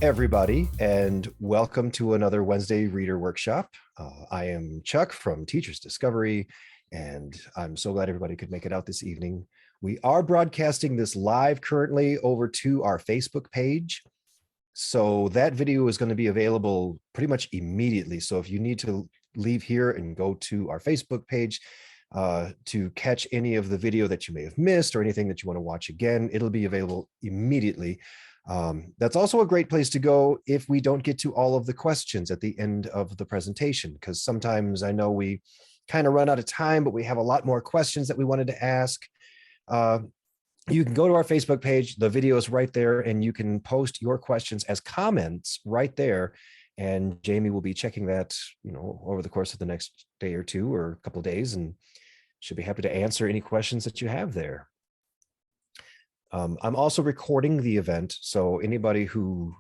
everybody, and welcome to another Wednesday Reader Workshop. I am Chuck from Teachers Discovery, and I'm so glad everybody could make it out this evening. We are broadcasting this live currently over to our Facebook page. So that video is going to be available pretty much immediately. So if you need to leave here and go to our Facebook page to catch any of the video that you may have missed or anything that you want to watch again, it'll be available immediately. That's also a great place to go if we don't get to all of the questions at the end of the presentation, because sometimes I know we kind of run out of time, but we have a lot more questions that we wanted to ask. You can go to our Facebook page, the video is right there, and you can post your questions as comments right there. And Jamie will be checking that, over the course of the next day or two or a couple of days, and should be happy to answer any questions that you have there. I'm also recording the event, so anybody who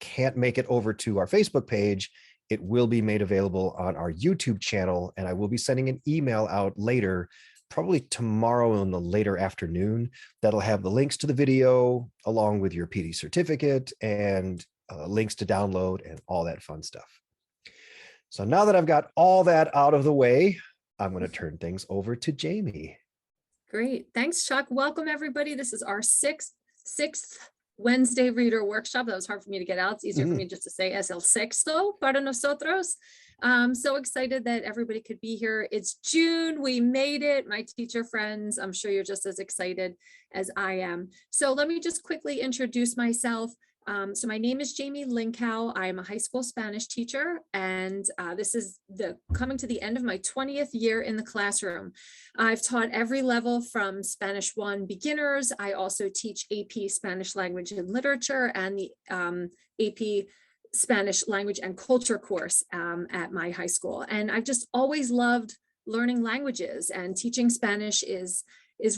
can't make it over to our Facebook page, it will be made available on our YouTube channel, and I will be sending an email out later, probably tomorrow in the later afternoon, that'll have the links to the video along with your PD certificate and links to download and all that fun stuff. So now that I've got all that out of the way, I'm going to turn things over to Jamie. Great. Thanks, Chuck. Welcome, everybody. This is our sixth Wednesday Reader Workshop. That was hard for me to get out. It's easier for me just to say es el sexto para nosotros. I'm so excited that everybody could be here. It's June. We made it. My teacher friends, I'm sure you're just as excited as I am. So let me just quickly introduce myself. So my name is Agins Lincow. I'm a high school Spanish teacher, and this is coming to the end of my 20th year in the classroom. I've taught every level from Spanish 1 beginners. I also teach AP Spanish Language and Literature and the AP Spanish Language and Culture course at my high school. And I've just always loved learning languages, and teaching Spanish is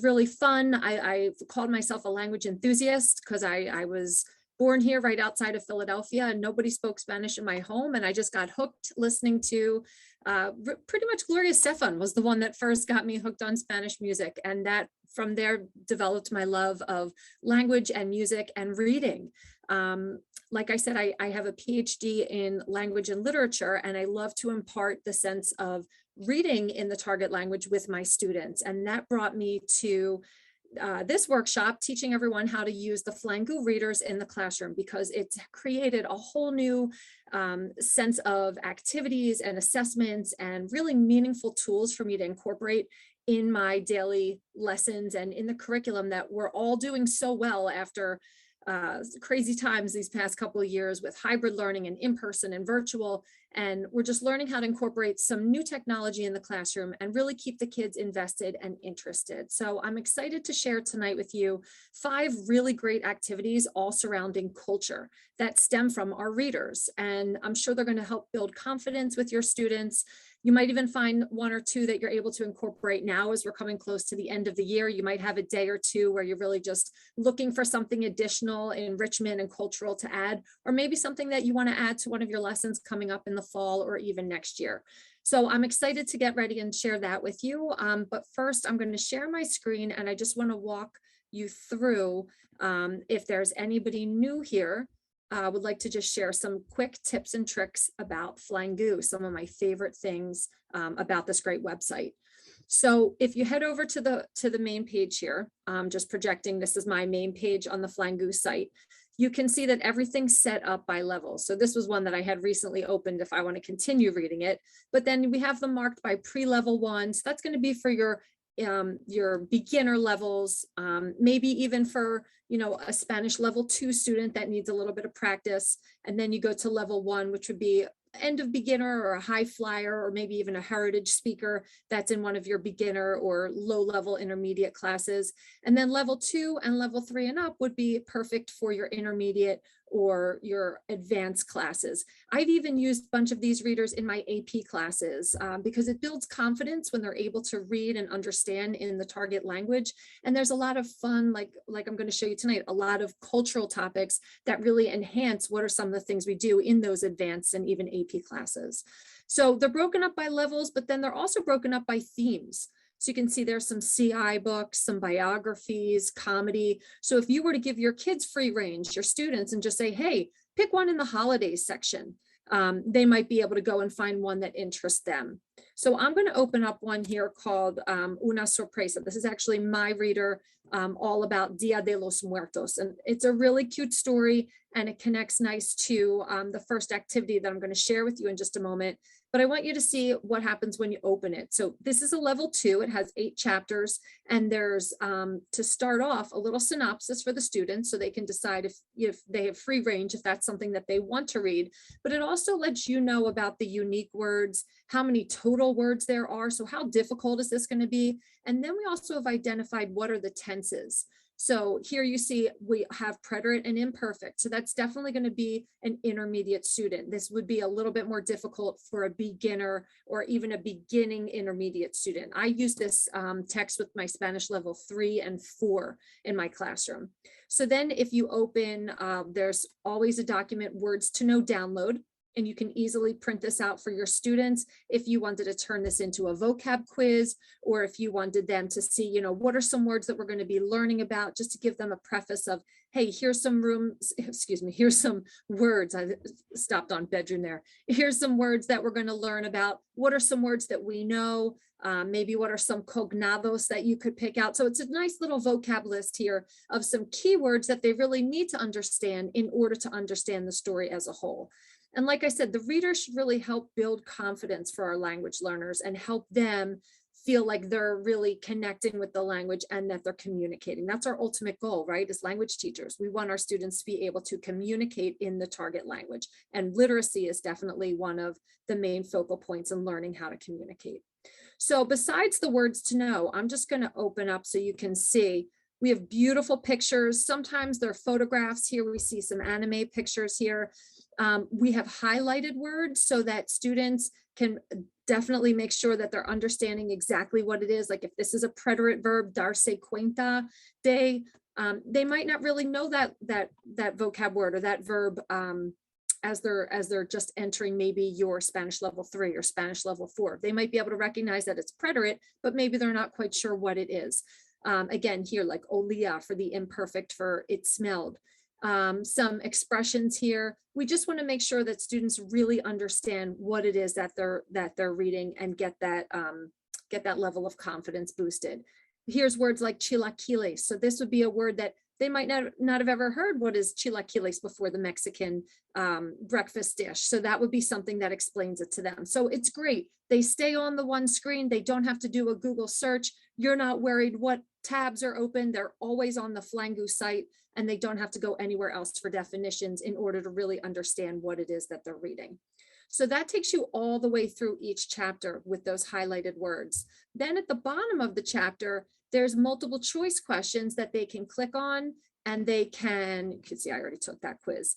really fun. I called myself a language enthusiast because I was born here right outside of Philadelphia, and nobody spoke Spanish in my home. And I just got hooked listening to pretty much Gloria Estefan was the one that first got me hooked on Spanish music. And that from there developed my love of language and music and reading. Like I said, I have a Ph.D. in language and literature, and I love to impart the sense of reading in the target language with my students. And that brought me to this workshop, teaching everyone how to use the Flangoo readers in the classroom, because it's created a whole new sense of activities and assessments and really meaningful tools for me to incorporate in my daily lessons and in the curriculum that we're all doing so well after crazy times these past couple of years with hybrid learning and in-person and virtual. And we're just learning how to incorporate some new technology in the classroom and really keep the kids invested and interested. So I'm excited to share tonight with you 5 really great activities all surrounding culture that stem from our readers. And I'm sure they're going to help build confidence with your students. You might even find 1 or 2 that you're able to incorporate now as we're coming close to the end of the year. You might have a day or 2 where you're really just looking for something additional, enrichment and cultural to add, or maybe something that you want to add to one of your lessons coming up in the fall or even next year. So I'm excited to get ready and share that with you. But first, I'm going to share my screen, and I just want to walk you through, if there's anybody new here, would like to just share some quick tips and tricks about Flangoo, some of my favorite things about this great website. So if you head over to the main page here, just projecting, this is my main page on the Flangoo site, you can see that everything's set up by level. So this was one that I had recently opened if I want to continue reading it, but then we have them marked by pre-level 1. So that's going to be for your beginner levels, maybe even for, a Spanish level 2 student that needs a little bit of practice. And then you go to level 1, which would be end of beginner or a high flyer, or maybe even a heritage speaker that's in one of your beginner or low level intermediate classes. And then level 2 and level 3 and up would be perfect for your intermediate or your advanced classes. I've even used a bunch of these readers in my AP classes because it builds confidence when they're able to read and understand in the target language. And there's a lot of fun, like I'm going to show you tonight, a lot of cultural topics that really enhance what are some of the things we do in those advanced and even AP classes. So they're broken up by levels, but then they're also broken up by themes. So you can see there's some CI books, some biographies, comedy. So if you were to give your kids free range, your students, and just say, hey, pick one in the holidays section, they might be able to go and find one that interests them. So I'm going to open up one here called Una Sorpresa. This is actually my reader, all about Dia de los Muertos. And it's a really cute story, and it connects nice to the first activity that I'm going to share with you in just a moment. But I want you to see what happens when you open it. So this is a level 2. It has 8 chapters, and there's, to start off, a little synopsis for the students so they can decide if they have free range, if that's something that they want to read. But it also lets you know about the unique words, how many total words there are. So how difficult is this going to be? And then we also have identified what are the tenses. So here you see we have preterite and imperfect. So that's definitely going to be an intermediate student. This would be a little bit more difficult for a beginner or even a beginning intermediate student. I use this text with my Spanish level 3 and 4 in my classroom. So then if you open, there's always a document, words to know download. And you can easily print this out for your students if you wanted to turn this into a vocab quiz, or if you wanted them to see, you know, what are some words that we're going to be learning about, just to give them a preface of, hey, here's some here's some words. I stopped on bedroom there. Here's some words that we're going to learn about. What are some words that we know? Maybe what are some cognados that you could pick out? So it's a nice little vocab list here of some keywords that they really need to understand in order to understand the story as a whole. And like I said, the reader should really help build confidence for our language learners and help them feel like they're really connecting with the language and that they're communicating. That's our ultimate goal, right? As language teachers, we want our students to be able to communicate in the target language. And literacy is definitely one of the main focal points in learning how to communicate. So besides the words to know, I'm just going to open up so you can see. We have beautiful pictures. Sometimes they're photographs. Here we see some anime pictures here. We have highlighted words so that students can definitely make sure that they're understanding exactly what it is. Like if this is a preterite verb, darse cuenta de, they might not really know that vocab word or that verb as they're just entering maybe your Spanish level 3 or Spanish level 4. They might be able to recognize that it's preterite, but maybe they're not quite sure what it is. Again, here, like olía for the imperfect for it smelled. Some expressions here. We just want to make sure that students really understand what it is that they're reading and get that level of confidence boosted. Here's words like chilaquiles. So this would be a word that they might not have ever heard. What is chilaquiles before, the Mexican breakfast dish? So that would be something that explains it to them. So it's great. They stay on the one screen. They don't have to do a Google search. You're not worried what tabs are open. They're always on the Flangoo site, and they don't have to go anywhere else for definitions in order to really understand what it is that they're reading. So that takes you all the way through each chapter with those highlighted words. Then at the bottom of the chapter, there's multiple choice questions that they can click on, and they can, you can see I already took that quiz.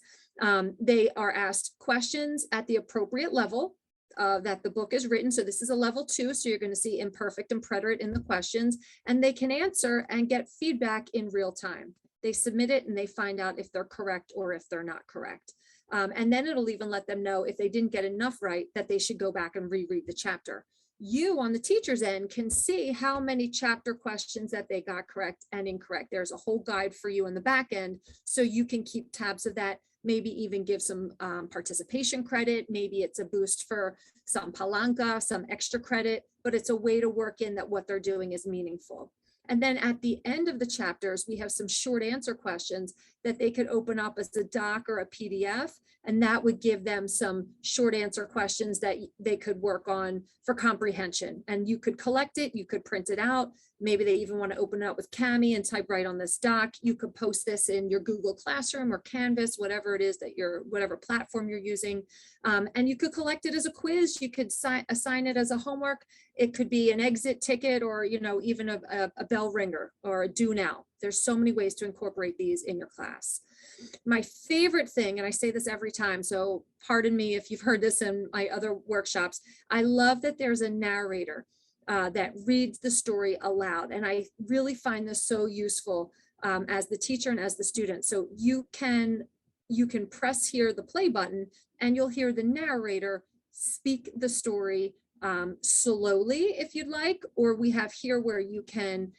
They are asked questions at the appropriate level that the book is written. So this is a level 2, so you're going to see imperfect and preterite in the questions, and they can answer and get feedback in real time. They submit it and they find out if they're correct or if they're not correct. And then it'll even let them know if they didn't get enough right, that they should go back and reread the chapter. You on the teacher's end can see how many chapter questions that they got correct and incorrect. There's a whole guide for you in the back end, so you can keep tabs of that, maybe even give some participation credit. Maybe it's a boost for some palanca, some extra credit, but it's a way to work in that what they're doing is meaningful. And then at the end of the chapters, we have some short answer questions that they could open up as a doc or a PDF, and that would give them some short answer questions that they could work on for comprehension. And you could collect it, you could print it out. Maybe they even want to open it up with Kami and type right on this doc. You could post this in your Google Classroom or Canvas, whatever it is that whatever platform you're using. And you could collect it as a quiz. You could assign it as a homework. It could be an exit ticket, or even a bell ringer or a do now. There's so many ways to incorporate these in your class. My favorite thing, and I say this every time, so pardon me if you've heard this in my other workshops, I love that there's a narrator that reads the story aloud. And I really find this so useful as the teacher and as the student. So you can press here the play button, and you'll hear the narrator speak the story slowly if you'd like, or we have here where you can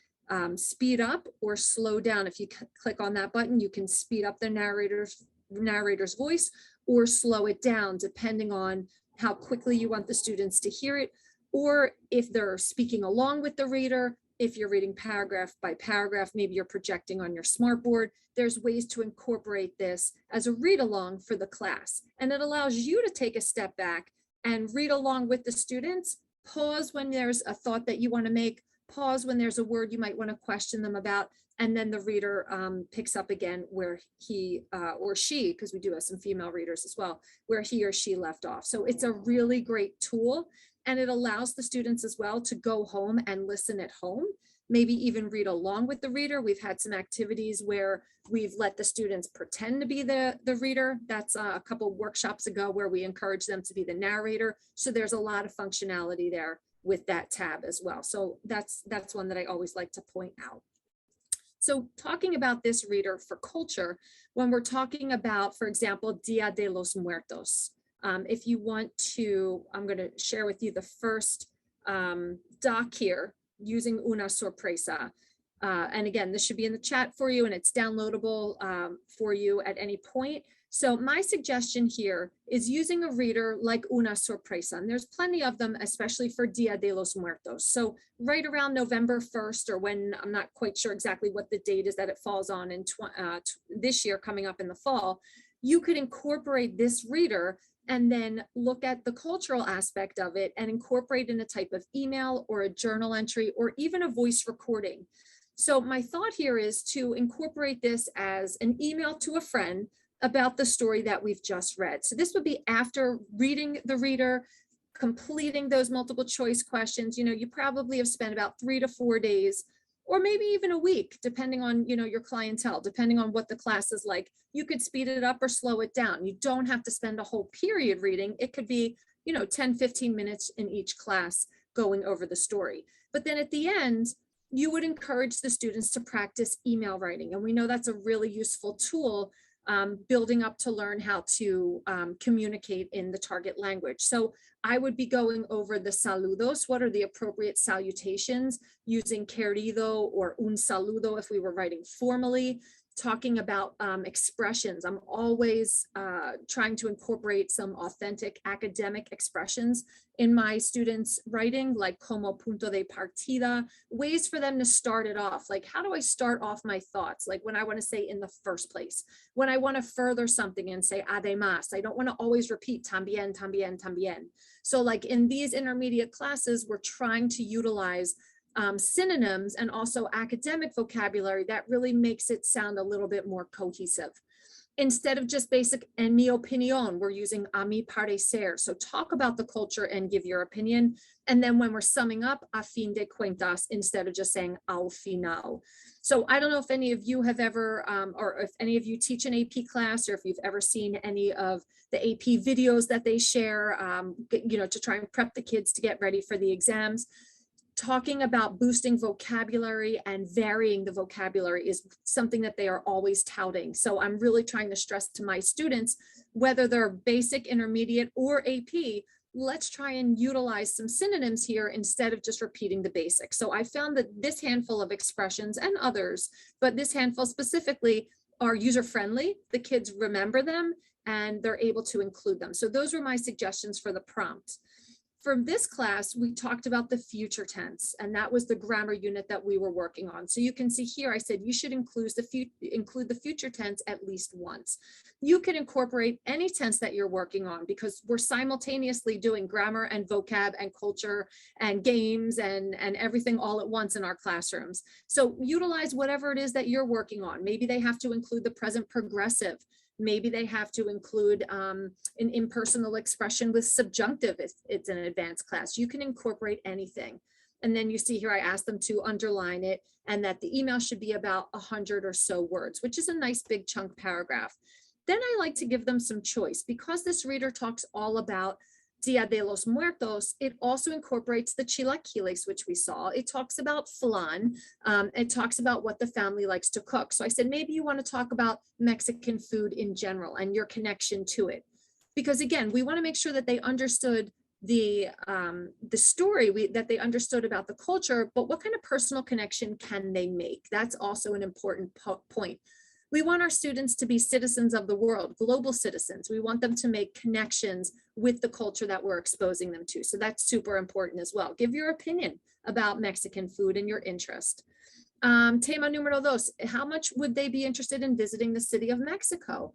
speed up or slow down. If you click on that button, you can speed up the narrator's voice or slow it down depending on how quickly you want the students to hear it, or if they're speaking along with the reader. If you're reading paragraph by paragraph, maybe you're projecting on your smartboard, there's ways to incorporate this as a read along for the class. And it allows you to take a step back and read along with the students, pause when there's a thought that you want to make, pause when there's a word you might want to question them about, and then the reader picks up again where he or she, because we do have some female readers as well, where he or she left off. So it's a really great tool, and it allows the students as well to go home and listen at home, maybe even read along with the reader. We've had some activities where we've let the students pretend to be the reader. That's a couple workshops ago where we encourage them to be the narrator. So there's a lot of functionality there with that tab as well. So that's one that I always like to point out. So talking about this reader for culture, when we're talking about, for example, Dia de los Muertos, if you want to, I'm going to share with you the first doc here using una sorpresa. And again, this should be in the chat for you, and it's downloadable for you at any point. So my suggestion here is using a reader like una sorpresa, and there's plenty of them, especially for Dia de los Muertos. So right around November 1st, or when, I'm not quite sure exactly what the date is that it falls on in this year coming up in the fall, you could incorporate this reader and then look at the cultural aspect of it and incorporate in a type of email or a journal entry or even a voice recording. So my thought here is to incorporate this as an email to a friend about the story that we've just read. So this would be after reading the reader, completing those multiple choice questions. You probably have spent about 3 to 4 days, or maybe even a week, depending on, your clientele, depending on what the class is like. You could speed it up or slow it down. You don't have to spend a whole period reading. It could be, 10, 15 minutes in each class going over the story. But then at the end, you would encourage the students to practice email writing. And we know that's a really useful tool, building up to learn how to communicate in the target language. So I would be going over the saludos. What are the appropriate salutations, using querido or un saludo if we were writing formally, talking about expressions. I'm always trying to incorporate some authentic academic expressions in my students' writing, like como punto de partida, ways for them to start it off. Like, how do I start off my thoughts? Like when I want to say in the first place, when I want to further something and say además, I don't want to always repeat también, también, también. So like in these intermediate classes, we're trying to utilize synonyms and also academic vocabulary that really makes it sound a little bit more cohesive. Instead of just basic en mi opinión, we're using a mi parecer. So talk about the culture and give your opinion. And then when we're summing up, a fin de cuentas, instead of just saying al final. So I don't know if any of you have ever, or if any of you teach an AP class, or if you've ever seen any of the AP videos that they share, to try and prep the kids to get ready for the exams. Talking about boosting vocabulary and varying the vocabulary is something that they are always touting. So I'm really trying to stress to my students, whether they're basic, intermediate, or AP, let's try and utilize some synonyms here instead of just repeating the basics. So I found that this handful of expressions, and others, but this handful specifically, are user-friendly. The kids remember them and they're able to include them. So those were my suggestions for the prompt. For this class, we talked about the future tense, and that was the grammar unit that we were working on. So you can see here, I said you should include the future tense at least once. You can incorporate any tense that you're working on, because we're simultaneously doing grammar and vocab and culture and games and everything all at once in our classrooms. So utilize whatever it is that you're working on. Maybe they have to include the present progressive. Maybe they have to include an impersonal expression with subjunctive if it's an advanced class. You can incorporate anything. And then you see here, I asked them to underline it, and that the email should be about 100 or so words, which is a nice big chunk paragraph. Then I like to give them some choice, because this reader talks all about Dia de los Muertos. It also incorporates the chilaquiles, which we saw. It talks about flan. It talks about what the family likes to cook. So I said, maybe you want to talk about Mexican food in general and your connection to it. Because again, we want to make sure that they understood the story that they understood about the culture, but what kind of personal connection can they make? That's also an important point. We want our students to be citizens of the world, global citizens. We want them to make connections with the culture that we're exposing them to. So that's super important as well. Give your opinion about Mexican food and your interest. Tema número dos, how much would they be interested in visiting the city of Mexico?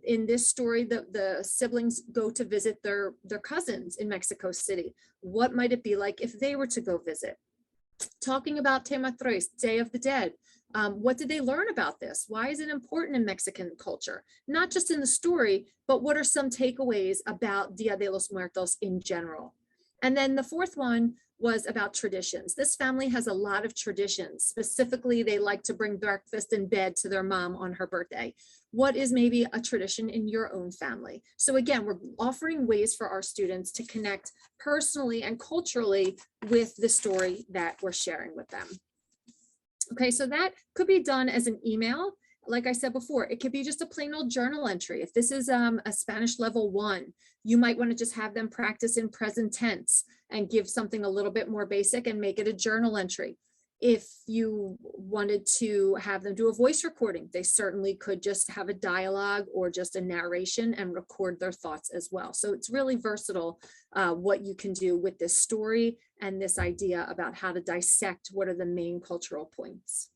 In this story, the siblings go to visit their cousins in Mexico City. What might it be like if they were to go visit? Talking about Tema tres, Day of the Dead. What did they learn about this? Why is it important in Mexican culture? Not just in the story, but what are some takeaways about Dia de los Muertos in general? And then the fourth one was about traditions. This family has a lot of traditions. Specifically, they like to bring breakfast in bed to their mom on her birthday. What is maybe a tradition in your own family? So again, we're offering ways for our students to connect personally and culturally with the story that we're sharing with them. Okay, so that could be done as an email. Like I said before, it could be just a plain old journal entry. If this is a Spanish level 1, you might want to just have them practice in present tense and give something a little bit more basic and make it a journal entry. If you wanted to have them do a voice recording, they certainly could just have a dialogue or just a narration and record their thoughts as well. So it's really versatile what you can do with this story and this idea about how to dissect what are the main cultural points.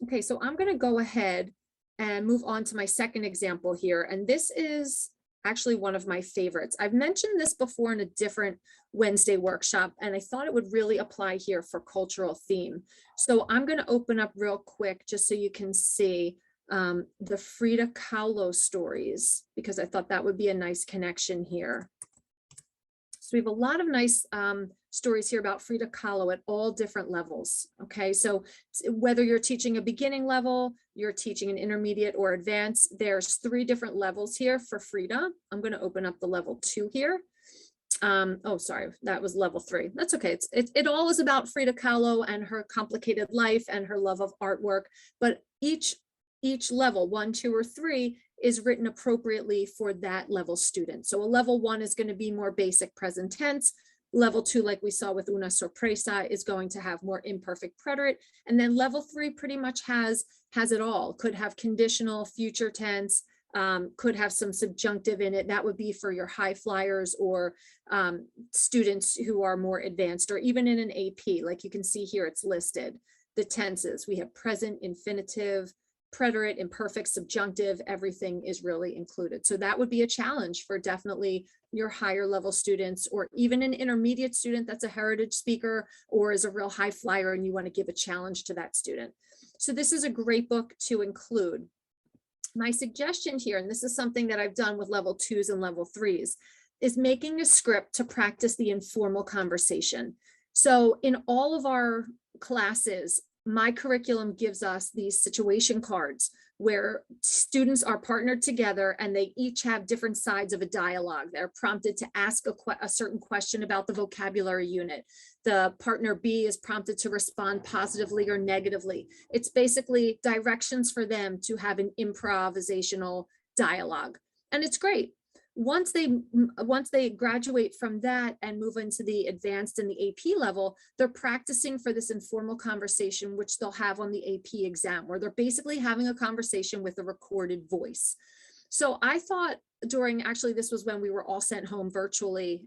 Okay, so I'm going to go ahead and move on to my second example here. And this is actually one of my favorites. I've mentioned this before in a different Wednesday workshop, and I thought it would really apply here for cultural theme. So I'm going to open up real quick just so you can see the Frida Kahlo stories, because I thought that would be a nice connection here. So we have a lot of nice stories here about Frida Kahlo at all different levels. Okay, so whether you're teaching a beginning level, you're teaching an intermediate or advanced, there's 3 different levels here for Frida. I'm going to open up the level 2 here. Oh, sorry, that was level 3. That's okay. It all is about Frida Kahlo and her complicated life and her love of artwork. But each level, 1, 2, or 3, is written appropriately for that level student. So a level 1 is going to be more basic present tense. Level 2, like we saw with Una Sorpresa, is going to have more imperfect preterite. And then level 3 pretty much has it all. Could have conditional, future tense, could have some subjunctive in it. That would be for your high flyers or students who are more advanced, or even in an AP, like you can see here, it's listed. The tenses, we have present, infinitive, preterite, imperfect, subjunctive, everything is really included. So that would be a challenge for definitely your higher level students, or even an intermediate student that's a heritage speaker or is a real high flyer and you want to give a challenge to that student. So this is a great book to include. My suggestion here, and this is something that I've done with level 2s and level 3s, is making a script to practice the informal conversation. So in all of our classes, my curriculum gives us these situation cards where students are partnered together and they each have different sides of a dialogue. They're prompted to ask a certain question about the vocabulary unit. The partner B is prompted to respond positively or negatively. It's basically directions for them to have an improvisational dialogue. And it's great. Once they graduate from that and move into the advanced and the AP level, they're practicing for this informal conversation, which they'll have on the AP exam, where they're basically having a conversation with a recorded voice. So I thought actually this was when we were all sent home virtually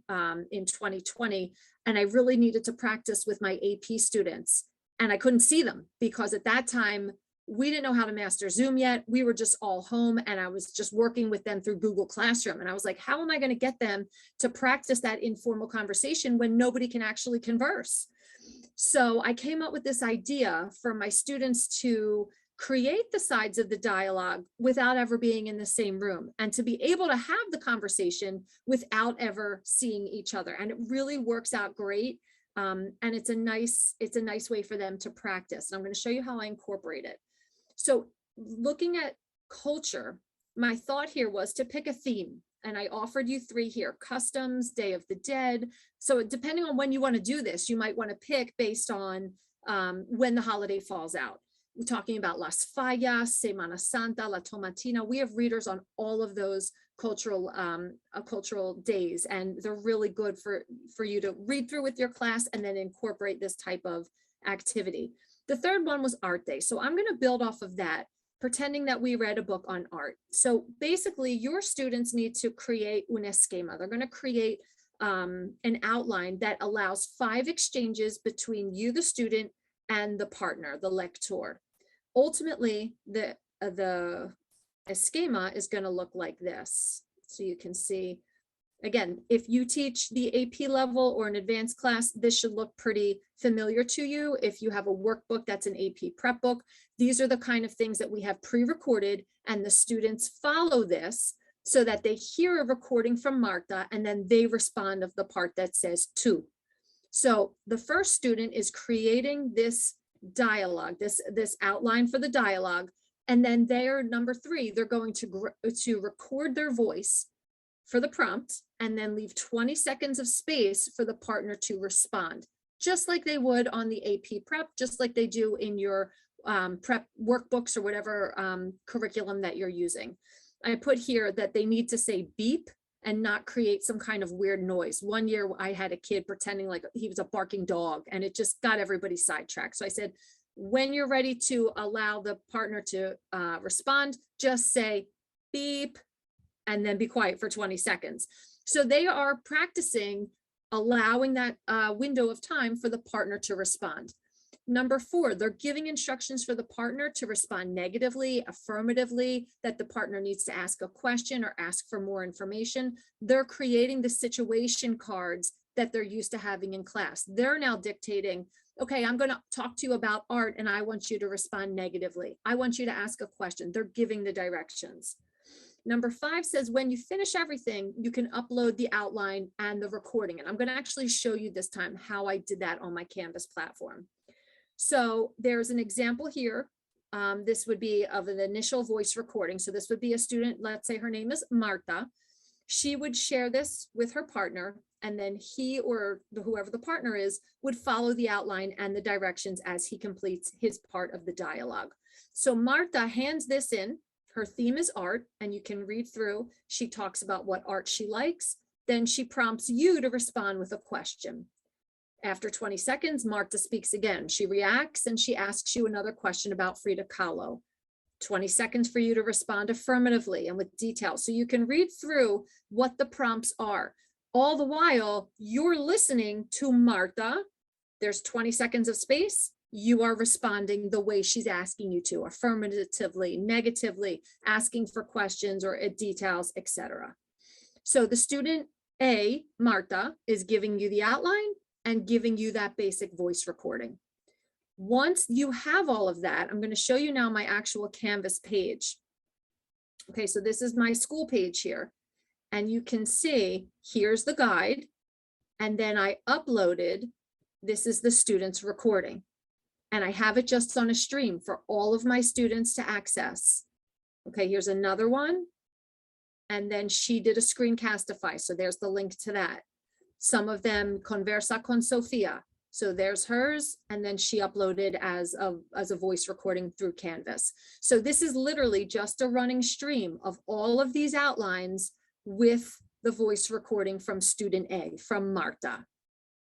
in 2020, and I really needed to practice with my AP students, and I couldn't see them because at that time, we didn't know how to master Zoom yet. We were just all home, and I was just working with them through Google Classroom. And I was like, how am I going to get them to practice that informal conversation when nobody can actually converse? So I came up with this idea for my students to create the sides of the dialogue without ever being in the same room, and to be able to have the conversation without ever seeing each other. And it really works out great. And it's a nice way for them to practice. And I'm going to show you how I incorporate it. So looking at culture, my thought here was to pick a theme, and I offered you 3 here: customs, Day of the Dead. So depending on when you want to do this, you might want to pick based on when the holiday falls out. We're talking about Las Fallas, Semana Santa, La Tomatina. We have readers on all of those cultural days, and they're really good for you to read through with your class and then incorporate this type of activity. The third one was art day. So I'm going to build off of that, pretending that we read a book on art. So basically your students need to create un esquema. They're going to create an outline that allows 5 exchanges between you, the student, and the partner, the lector. Ultimately, the esquema is going to look like this. So you can see, again, if you teach the AP level or an advanced class, this should look pretty familiar to you. If you have a workbook that's an AP prep book, these are the kind of things that we have pre-recorded, and the students follow this so that they hear a recording from Marta and then they respond of the part that says to. So the first student is creating this dialogue, this outline for the dialogue, and then they're number 3, they're going to record their voice for the prompt and then leave 20 seconds of space for the partner to respond, just like they would on the AP prep, just like they do in your prep workbooks or whatever curriculum that you're using. I put here that they need to say beep and not create some kind of weird noise. One year I had a kid pretending like he was a barking dog, and it just got everybody sidetracked. So I said, when you're ready to allow the partner to respond, just say beep and then be quiet for 20 seconds. So they are practicing allowing that window of time for the partner to respond. Number 4, they're giving instructions for the partner to respond negatively, affirmatively, that the partner needs to ask a question or ask for more information. They're creating the situation cards that they're used to having in class. They're now dictating, okay, I'm going to talk to you about art and I want you to respond negatively. I want you to ask a question. They're giving the directions. Number 5 says, when you finish everything, you can upload the outline and the recording. And I'm going to actually show you this time how I did that on my Canvas platform. So there's an example here. This would be of an initial voice recording. So this would be a student, let's say her name is Marta. She would share this with her partner, and then he or whoever the partner is would follow the outline and the directions as he completes his part of the dialogue. So Marta hands this in. Her theme is art, and you can read through. She talks about what art she likes. Then she prompts you to respond with a question. After 20 seconds, Marta speaks again. She reacts and she asks you another question about Frida Kahlo. 20 seconds for you to respond affirmatively and with detail. So you can read through what the prompts are. All the while, you're listening to Marta. There's 20 seconds of space. You are responding the way she's asking you to, affirmatively, negatively, asking for questions or details, etc. So the student A, Marta, is giving you the outline and giving you that basic voice recording. Once you have all of that, I'm going to show you now my actual Canvas page. Okay, so this is my school page here. And you can see, here's the guide. And then I uploaded, this is the student's recording. And I have it just on a stream for all of my students to access. Okay, here's another one. And then she did a screencastify. So there's the link to that. Some of them conversa con Sofia. So there's hers, and then she uploaded as a voice recording through Canvas. So this is literally just a running stream of all of these outlines with the voice recording from student A, from Marta.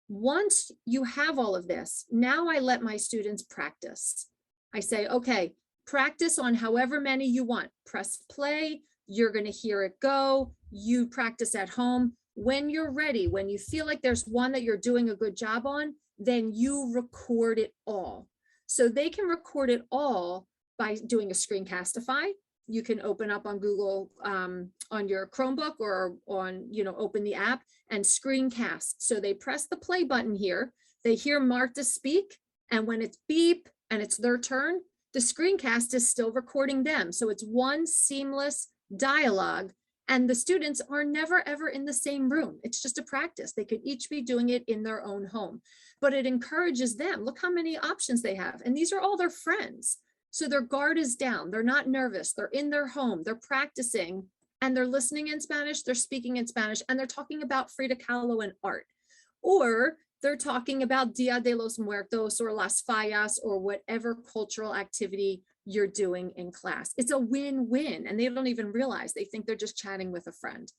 Once you have all of this, now I let my students practice. I say, okay, practice on however many you want. Press play, you're going to hear it go, you practice at home. When you're ready, when you feel like there's one that you're doing a good job on, then you record it all. So they can record it all by doing a screencastify. You can open up on Google on your Chromebook or on, open the app and screencast. So they press the play button here. They hear Marta speak. And when it's beep and it's their turn, the screencast is still recording them. So it's one seamless dialogue. And the students are never, ever in the same room. It's just a practice. They could each be doing it in their own home, but it encourages them. Look how many options they have. And these are all their friends. So their guard is down. They're not nervous. They're in their home. They're practicing and they're listening in Spanish. They're speaking in Spanish and they're talking about Frida Kahlo and art. Or they're talking about Dia de los Muertos or Las Fallas or whatever cultural activity you're doing in class. It's a win-win, and they don't even realize. They think they're just chatting with a friend.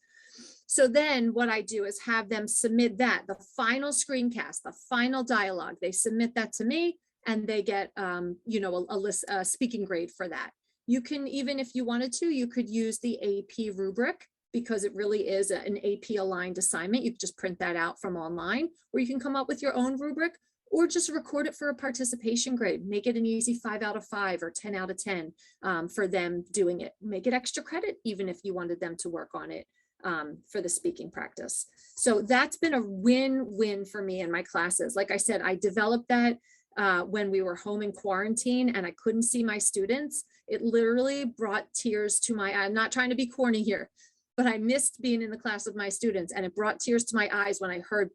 So then what I do is have them submit that, the final screencast, the final dialogue. They submit that to me, and they get, a speaking grade for that. You can, even if you wanted to, you could use the AP rubric, because it really is an AP aligned assignment. You can just print that out from online, or you can come up with your own rubric, or just record it for a participation grade. Make it an easy 5 out of 5 or 10 out of 10 for them doing it. Make it extra credit, even if you wanted them to work on it for the speaking practice. So that's been a win-win for me in my classes. Like I said, I developed that when we were home in quarantine and I couldn't see my students. It literally brought tears to my eye. I'm not trying to be corny here, but I missed being in the class with my students, and it brought tears to my eyes when I heard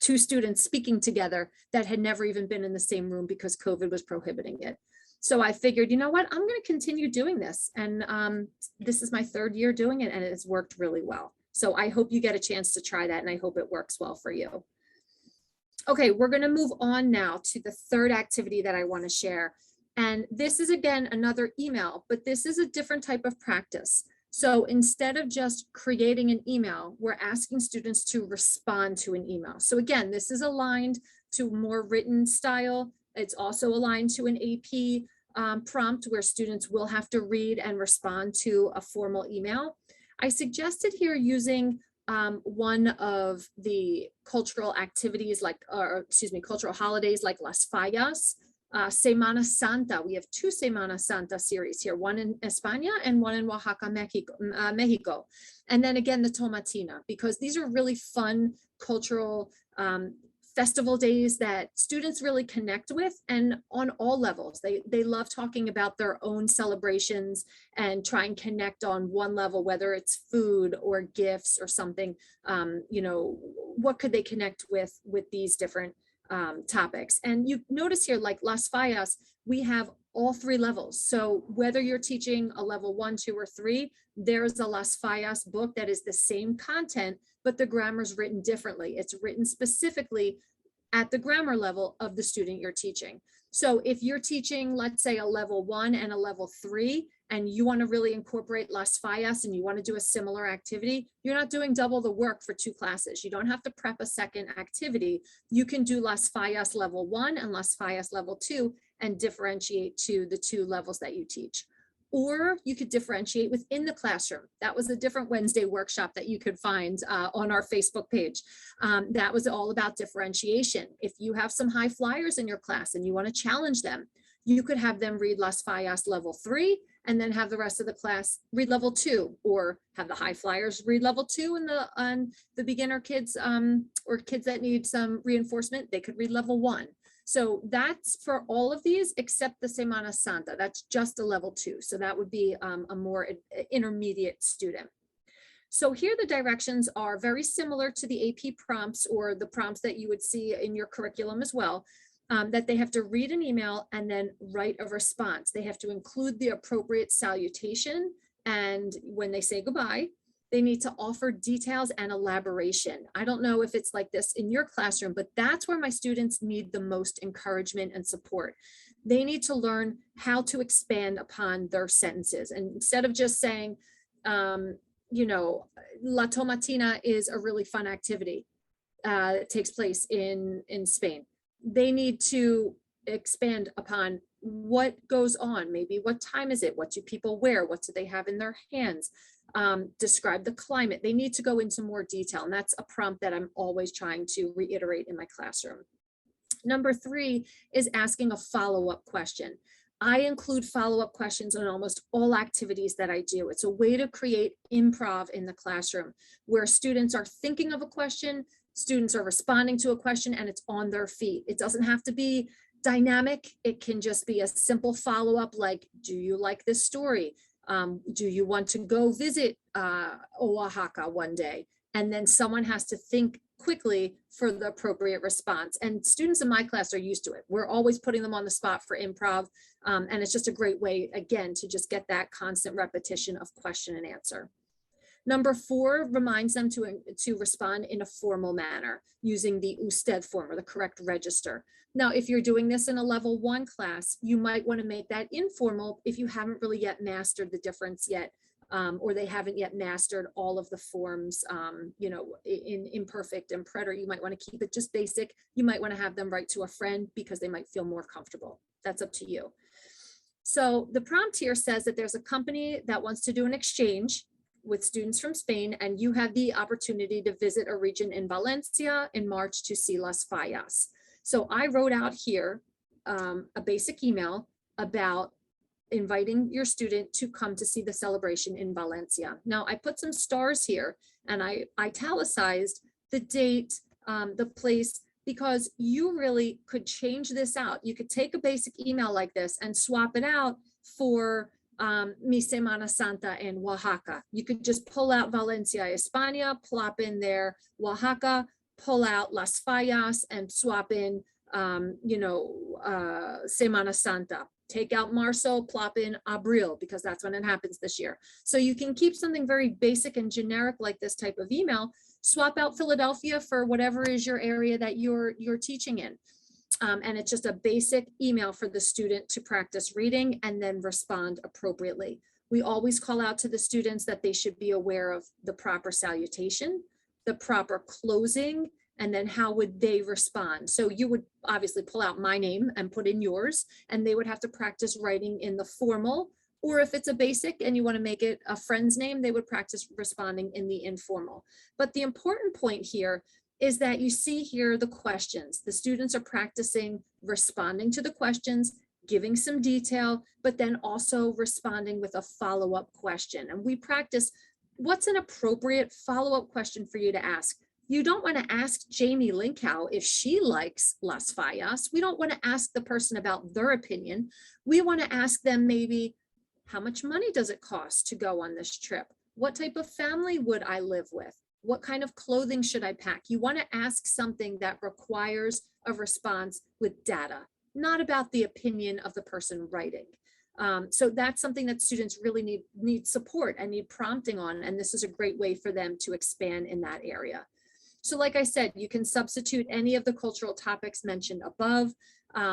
two students speaking together that had never even been in the same room because COVID was prohibiting it. So I figured, you know what, I'm going to continue doing this. And this is my 3rd year doing it, and it has worked really well. So I hope you get a chance to try that, and I hope it works well for you. Okay, we're going to move on now to the 3rd activity that I want to share. And this is, again, another email, but this is a different type of practice. So instead of just creating an email, we're asking students to respond to an email. So again, this is aligned to more written style. It's also aligned to an AP prompt where students will have to read and respond to a formal email. I suggested here using one of the cultural activities cultural holidays like Las Fallas. Semana Santa. We have 2 Semana Santa series here, one in España and one in Oaxaca, Mexico. And then again, the Tomatina, because these are really fun cultural festival days that students really connect with, and on all levels. They love talking about their own celebrations and try and connect on one level, whether it's food or gifts or something. What could they connect with these different topics? And you notice here, like Las Fallas, we have all 3 levels. So whether you're teaching a level 1, 2, or 3, there's a Las Fallas book that is the same content, but the grammar is written differently. It's written specifically at the grammar level of the student you're teaching. So if you're teaching, let's say, a level 1 and a level 3, and you want to really incorporate Las Fallas and you want to do a similar activity, you're not doing double the work for 2 classes. You don't have to prep a second activity. You can do Las Fallas level 1 and Las Fallas level 2 and differentiate to the 2 levels that you teach. Or you could differentiate within the classroom. That was a different Wednesday workshop that you could find on our Facebook page. That was all about differentiation. If you have some high flyers in your class and you want to challenge them, you could have them read Las Fallas level 3 and then have the rest of the class read level 2, or have the high flyers read level 2 and the beginner kids or kids that need some reinforcement, they could read level 1. So that's for all of these except the Semana Santa. That's just a level 2. So that would be a more intermediate student. So here the directions are very similar to the AP prompts or the prompts that you would see in your curriculum as well, that they have to read an email and then write a response. They have to include the appropriate salutation, and when they say goodbye, they need to offer details and elaboration. I don't know if it's like this in your classroom, but that's where my students need the most encouragement and support. They need to learn how to expand upon their sentences. And instead of just saying, La Tomatina is a really fun activity that takes place in Spain. They need to expand upon what goes on. Maybe what time is it? What do people wear? What do they have in their hands? Describe the climate. They need to go into more detail. And that's a prompt that I'm always trying to reiterate in my classroom. Number 3 is asking a follow-up question. I include follow-up questions in almost all activities that I do. It's a way to create improv in the classroom where students are thinking of a question, students are responding to a question, and it's on their feet. It doesn't have to be dynamic. It can just be a simple follow-up like, do you like this story? Do you want to go visit Oaxaca one day? And then someone has to think quickly for the appropriate response. And students in my class are used to it. We're always putting them on the spot for improv. And it's just a great way, again, to just get that constant repetition of question and answer. Number 4 reminds them to respond in a formal manner using the usted form or the correct register. Now, if you're doing this in a level 1 class, you might want to make that informal if you haven't really yet mastered the difference yet, or they haven't yet mastered all of the forms, you know, in imperfect and preter. You might want to keep it just basic. You might want to have them write to a friend because they might feel more comfortable. That's up to you. So the prompt here says that there's a company that wants to do an exchange with students from Spain, and you have the opportunity to visit a region in Valencia in March to see Las Fallas. So I wrote out here a basic email about inviting your student to come to see the celebration in Valencia. Now I put some stars here and I italicized the date, the place, because you really could change this out. You could take a basic email like this and swap it out for Mi Semana Santa in Oaxaca. You could just pull out Valencia, España, plop in there Oaxaca, pull out Las Fallas and swap in, you know, Semana Santa. Take out Marzo, plop in Abril, because that's when it happens this year. So you can keep something very basic and generic like this type of email, swap out Philadelphia for whatever is your area that you're teaching in. And it's just a basic email for the student to practice reading and then respond appropriately. We always call out to the students that they should be aware of the proper salutation, the proper closing, and then how would they respond? So you would obviously pull out my name and put in yours, and they would have to practice writing in the formal, or if it's a basic and you want to make it a friend's name, they would practice responding in the informal. But the important point here is that you see here the questions. The students are practicing responding to the questions, giving some detail, but then also responding with a follow-up question. And we practice what's an appropriate follow-up question for you to ask. You don't want to ask Jamie Lincow if she likes Las Fallas. We don't want to ask the person about their opinion. We want to ask them maybe, how much money does it cost to go on this trip? What type of family would I live with? What kind of clothing should I pack? You want to ask something that requires a response with data, not about the opinion of the person writing. So that's something that students really need support and need prompting on. And this is a great way for them to expand in that area. So like I said, you can substitute any of the cultural topics mentioned above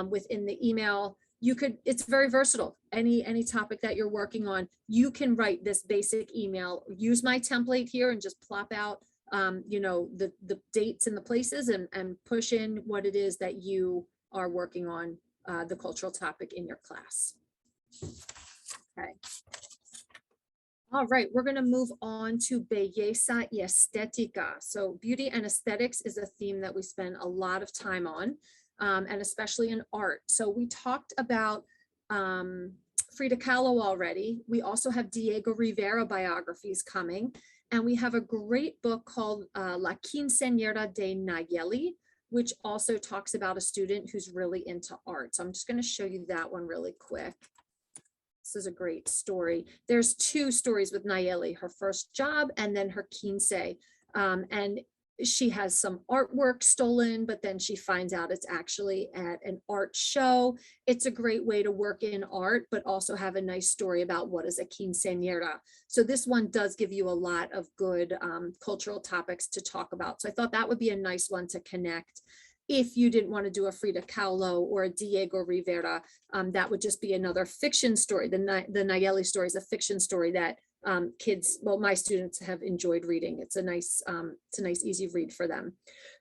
within the email. You could, it's very versatile. Any topic that you're working on, you can write this basic email, use my template here and just plop out, you know, the dates and the places and push in what it is that you are working on, the cultural topic in your class. Okay. All right, we're going to move on to belleza y estética. So beauty and aesthetics is a theme that we spend a lot of time on, and especially in art. So we talked about Frida Kahlo already. We also have Diego Rivera biographies coming, and we have a great book called La Quinceañera de Nayeli, which also talks about a student who's really into art. So I'm just going to show you that one really quick. This is a great story. There's 2 stories with Nayeli, her first job and then her quince. And she has some artwork stolen, but then she finds out it's actually at an art show. It's a great way to work in art, but also have a nice story about what is a quinceañera. So this one does give you a lot of good cultural topics to talk about. So I thought that would be a nice one to connect. If you didn't want to do a Frida Kahlo or a Diego Rivera, that would just be another fiction story. The Nayeli story is a fiction story that kids, well, my students have enjoyed reading. It's a nice, easy read for them.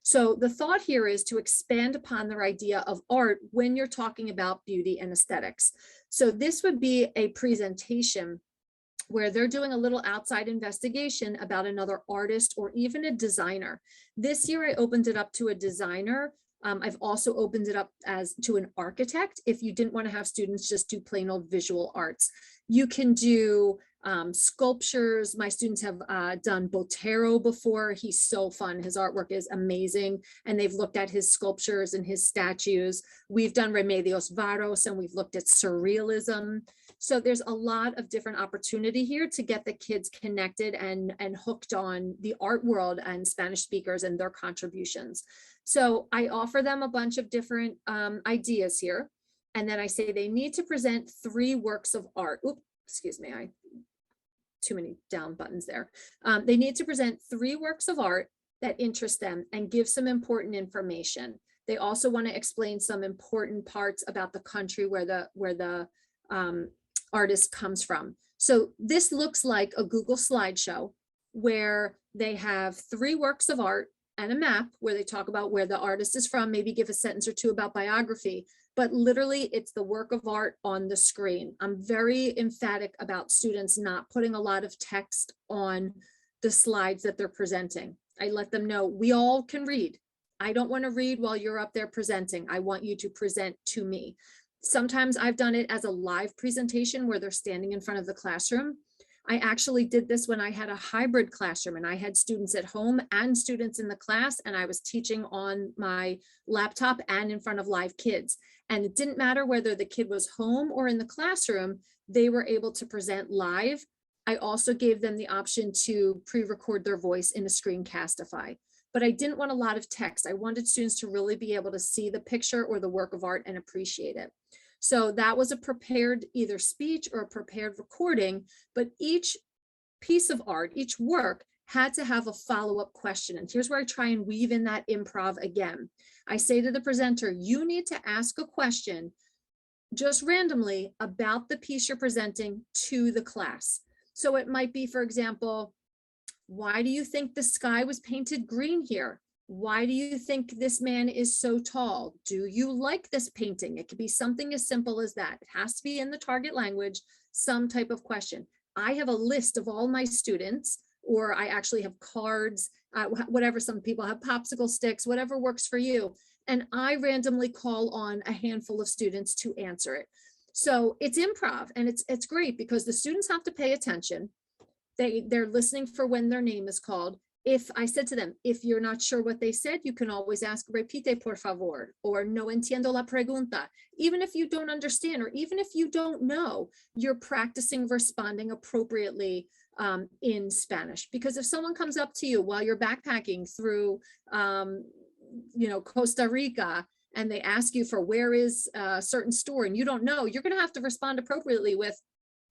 So the thought here is to expand upon their idea of art when you're talking about beauty and aesthetics. So this would be a presentation where they're doing a little outside investigation about another artist or even a designer. This year I opened it up to a designer. I've also opened it up as to an architect. If you didn't want to have students just do plain old visual arts, you can do sculptures. My students have done Botero before. He's so fun. His artwork is amazing. And they've looked at his sculptures and his statues. We've done Remedios Varos and we've looked at surrealism. So there's a lot of different opportunity here to get the kids connected and hooked on the art world and Spanish speakers and their contributions. So I offer them a bunch of different ideas here. And then I say they need to present 3 works of art. Oops, excuse me, I too many down buttons there. They need to present 3 works of art that interest them and give some important information. They also want to explain some important parts about the country where the artist comes from. So this looks like a Google slideshow where they have 3 works of art and a map where they talk about where the artist is from, maybe give a sentence or 2 about biography, but literally it's the work of art on the screen. I'm very emphatic about students not putting a lot of text on the slides that they're presenting. I let them know we all can read. I don't want to read while you're up there presenting. I want you to present to me. Sometimes I've done it as a live presentation where they're standing in front of the classroom. I actually did this when I had a hybrid classroom and I had students at home and students in the class, and I was teaching on my laptop and in front of live kids. And it didn't matter whether the kid was home or in the classroom, they were able to present live. I also gave them the option to pre-record their voice in a Screencastify, but I didn't want a lot of text. I wanted students to really be able to see the picture or the work of art and appreciate it. So that was a prepared either speech or a prepared recording, but each piece of art, each work had to have a follow-up question. And here's where I try and weave in that improv again. I say to the presenter, you need to ask a question just randomly about the piece you're presenting to the class. So it might be, for example, why do you think the sky was painted green here? Why do you think this man is so tall? Do you like this painting? It could be something as simple as that. It has to be in the target language, some type of question. I have a list of all my students, or I actually have cards, whatever, some people have popsicle sticks, whatever works for you. And I randomly call on a handful of students to answer it. So it's improv, and it's great because the students have to pay attention. They're listening for when their name is called. If I said to them, if you're not sure what they said, you can always ask, repite por favor, or no entiendo la pregunta. Even if you don't understand, or even if you don't know, you're practicing responding appropriately in Spanish. Because if someone comes up to you while you're backpacking through, Costa Rica, and they ask you for where is a certain store and you don't know, you're going to have to respond appropriately with,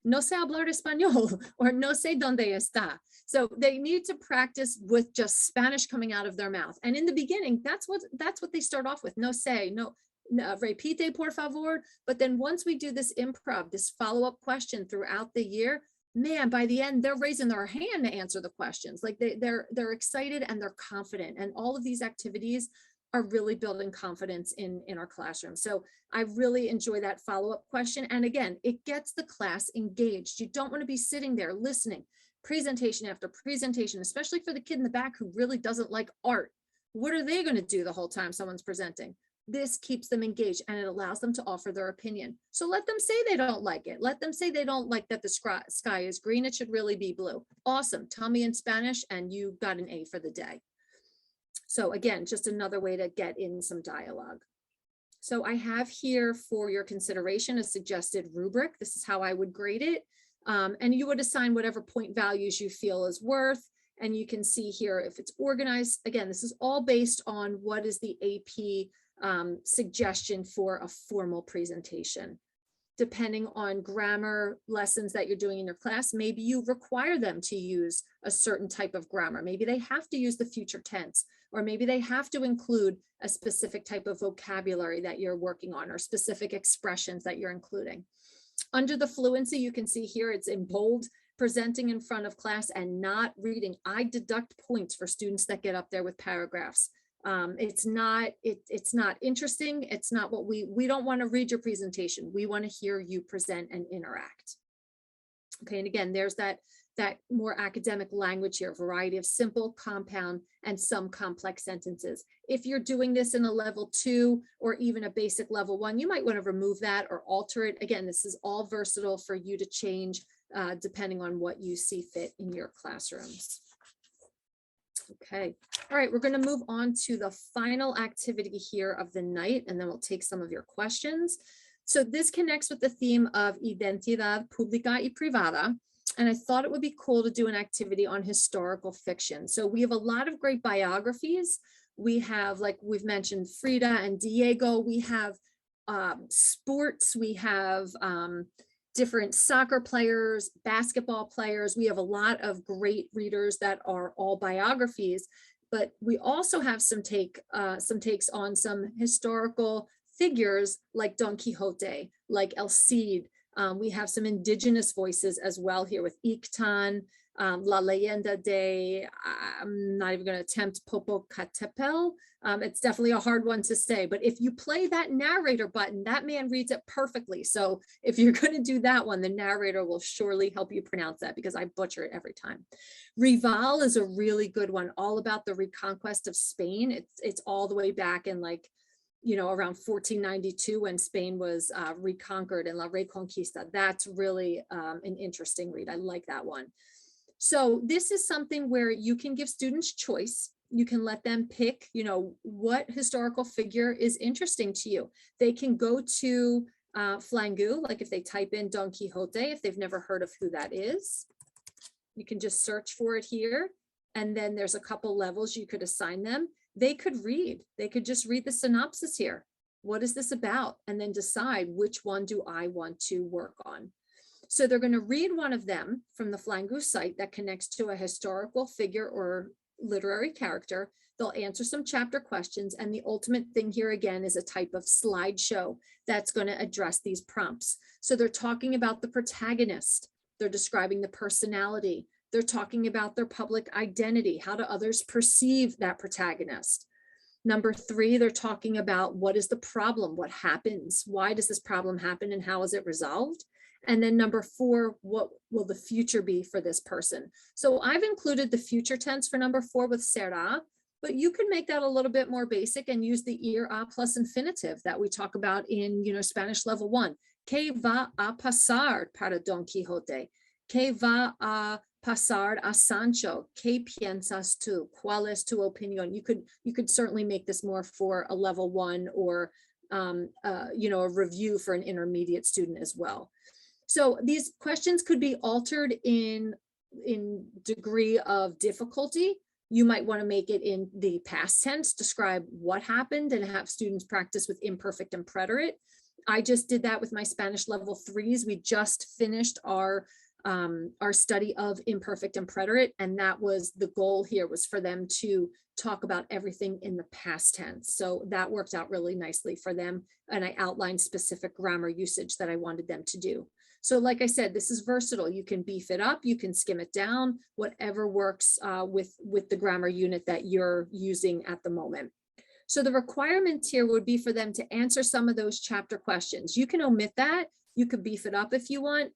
no sé hablar español, or no sé dónde está. So they need to practice with just Spanish coming out of their mouth. And in the beginning, that's what they start off with. No sé, no, repite por favor. But then once we do this improv, this follow-up question throughout the year, man, by the end, they're raising their hand to answer the questions. Like they're excited and they're confident. And all of these activities are really building confidence in our classroom. So I really enjoy that follow-up question. And again, it gets the class engaged. You don't want to be sitting there listening, presentation after presentation, especially for the kid in the back who really doesn't like art. What are they going to do the whole time someone's presenting? This keeps them engaged and it allows them to offer their opinion. So let them say they don't like it. Let them say they don't like that the sky is green. It should really be blue. Awesome. Tell me in Spanish and you got an A for the day. So again, just another way to get in some dialogue. So I have here for your consideration a suggested rubric. This is how I would grade it. And you would assign whatever point values you feel is worth. And you can see here if it's organized. Again, this is all based on what is the AP suggestion for a formal presentation. Depending on grammar lessons that you're doing in your class, maybe you require them to use a certain type of grammar. Maybe they have to use the future tense, or maybe they have to include a specific type of vocabulary that you're working on, or specific expressions that you're including. Under the fluency, you can see here it's in bold, presenting in front of class and not reading. I deduct points for students that get up there with paragraphs. It's not interesting. It's not what we don't want to read your presentation. We want to hear you present and interact. Okay, and again, there's that more academic language here, variety of simple, compound, and some complex sentences. If you're doing this in a level 2 or even a basic level 1, you might want to remove that or alter it. Again, this is all versatile for you to change depending on what you see fit in your classrooms. Okay, all right, we're going to move on to the final activity here of the night, and then we'll take some of your questions. So this connects with the theme of identidad pública y privada, and I thought it would be cool to do an activity on historical fiction. So we have a lot of great biographies. We have, like we've mentioned, Frida and Diego. We have sports. We have different soccer players, basketball players. We have a lot of great readers that are all biographies, but we also have some takes on some historical figures like Don Quixote, like El Cid. We have some indigenous voices as well here with Ictan, La Leyenda de, I'm not even going to attempt Popocatépetl. It's definitely a hard one to say, but if you play that narrator button, that man reads it perfectly. So if you're going to do that one, the narrator will surely help you pronounce that, because I butcher it every time. Rival is a really good one, all about the reconquest of Spain. It's all the way back in, like, around 1492, when Spain was reconquered, in La Reconquista. That's really an interesting read. I like that one. So this is something where you can give students choice. You can let them pick, what historical figure is interesting to you. They can go to Flangoo, like if they type in Don Quixote, if they've never heard of who that is, you can just search for it here. And then there's a couple levels you could assign them. They could just read the synopsis here. What is this about? And then decide, which one do I want to work on? So they're going to read one of them from the Flangoo site that connects to a historical figure or literary character. They'll answer some chapter questions. And the ultimate thing here again is a type of slideshow that's going to address these prompts. So they're talking about the protagonist. They're describing the personality. They're talking about their public identity. How do others perceive that protagonist? Number 3, they're talking about what is the problem? What happens? Why does this problem happen and how is it resolved? And then number 4, what will the future be for this person? So I've included the future tense for number 4 with será, but you can make that a little bit more basic and use the irá plus infinitive that we talk about in, Spanish level 1. ¿Qué va a pasar para Don Quixote? ¿Qué va a pasar a Sancho? ¿Qué piensas tú? ¿Cuál es tu opinión? You could certainly make this more for a level 1 or a review for an intermediate student as well. So these questions could be altered in degree of difficulty. You might want to make it in the past tense, describe what happened, and have students practice with imperfect and preterite. I just did that with my Spanish level 3s. We just finished our study of imperfect and preterite, and that was the goal here, was for them to talk about everything in the past tense. So that worked out really nicely for them, and I outlined specific grammar usage that I wanted them to do. So like I said, this is versatile. You can beef it up, you can skim it down, whatever works with the grammar unit that you're using at the moment. So the requirement here would be for them to answer some of those chapter questions. You can omit that. You could beef it up if you want.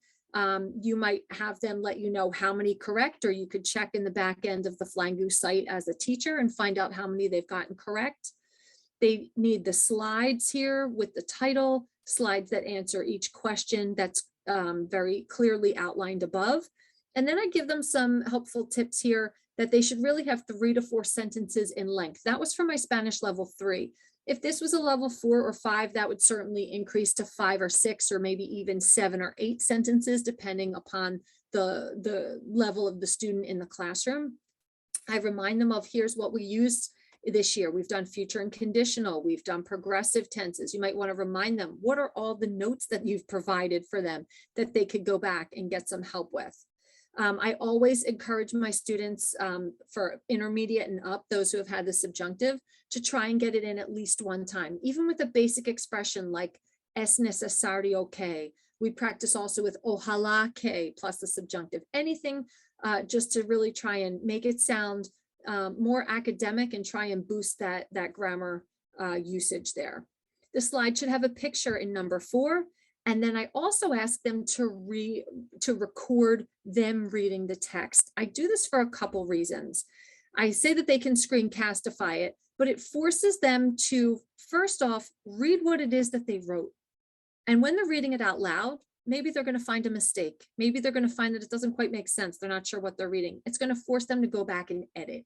You might have them let you know how many correct, or you could check in the back end of the Flangoo site as a teacher and find out how many they've gotten correct. They need the slides here with the title, slides that answer each question that's very clearly outlined above. And then I give them some helpful tips here that they should really have 3 to 4 sentences in length. That was for my Spanish level 3. If this was a level 4 or 5, that would certainly increase to 5 or 6, or maybe even 7 or 8 sentences, depending upon the level of the student in the classroom. I remind them of, here's what we used this year. We've done future and conditional. We've done progressive tenses. You might want to remind them, what are all the notes that you've provided for them that they could go back and get some help with? I always encourage my students for intermediate and up, those who have had the subjunctive, to try and get it in at least one time, even with a basic expression like es necesario que. We practice also with ojalá que plus the subjunctive, anything just to really try and make it sound more academic and try and boost that grammar usage there. The slide should have a picture in number 4. And then I also ask them to record them reading the text. I do this for a couple reasons. I say that they can screencastify it, but it forces them to, first off, read what it is that they wrote. And when they're reading it out loud, maybe they're going to find a mistake. Maybe they're going to find that it doesn't quite make sense. They're not sure what they're reading. It's going to force them to go back and edit.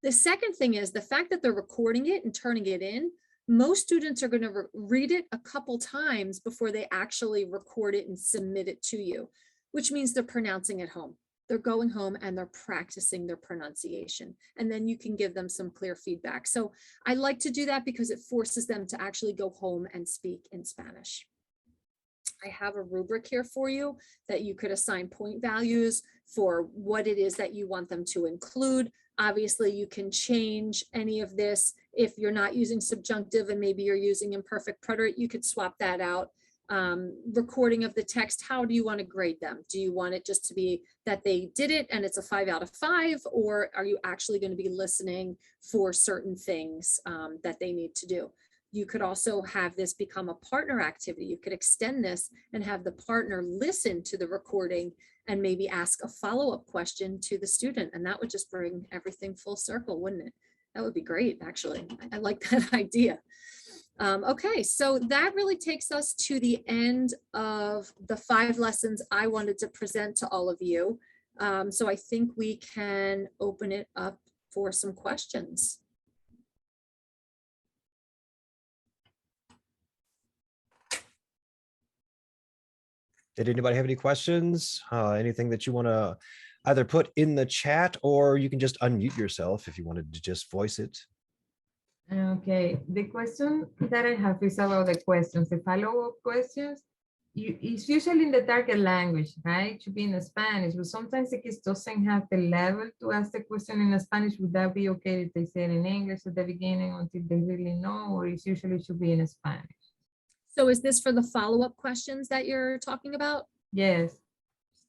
The second thing is the fact that they're recording it and turning it in. Most students are going to read it a couple times before they actually record it and submit it to you, which means they're pronouncing at home. They're going home and they're practicing their pronunciation, and then you can give them some clear feedback. So I like to do that because it forces them to actually go home and speak in Spanish. I have a rubric here for you that you could assign point values for what it is that you want them to include. Obviously, you can change any of this. If you're not using subjunctive and maybe you're using imperfect preterite, you could swap that out. Recording of the text, how do you want to grade them? Do you want it just to be that they did it and it's a 5 out of 5, or are you actually going to be listening for certain things that they need to do? You could also have this become a partner activity. You could extend this and have the partner listen to the recording and maybe ask a follow-up question to the student. And that would just bring everything full circle, wouldn't it? That would be great, actually. I like that idea. Okay, so that really takes us to the end of the 5 lessons I wanted to present to all of you. So I think we can open it up for some questions. Did anybody have any questions? Anything that you want to either put in the chat, or you can just unmute yourself if you wanted to just voice it. Okay, the question that I have is about the questions, the follow-up questions. It's usually in the target language, right? To be in Spanish, but sometimes the kids doesn't have the level to ask the question in Spanish. Would that be okay if they say it in English at the beginning until they really know, or it usually should be in Spanish? So is this for the follow-up questions that you're talking about? Yes.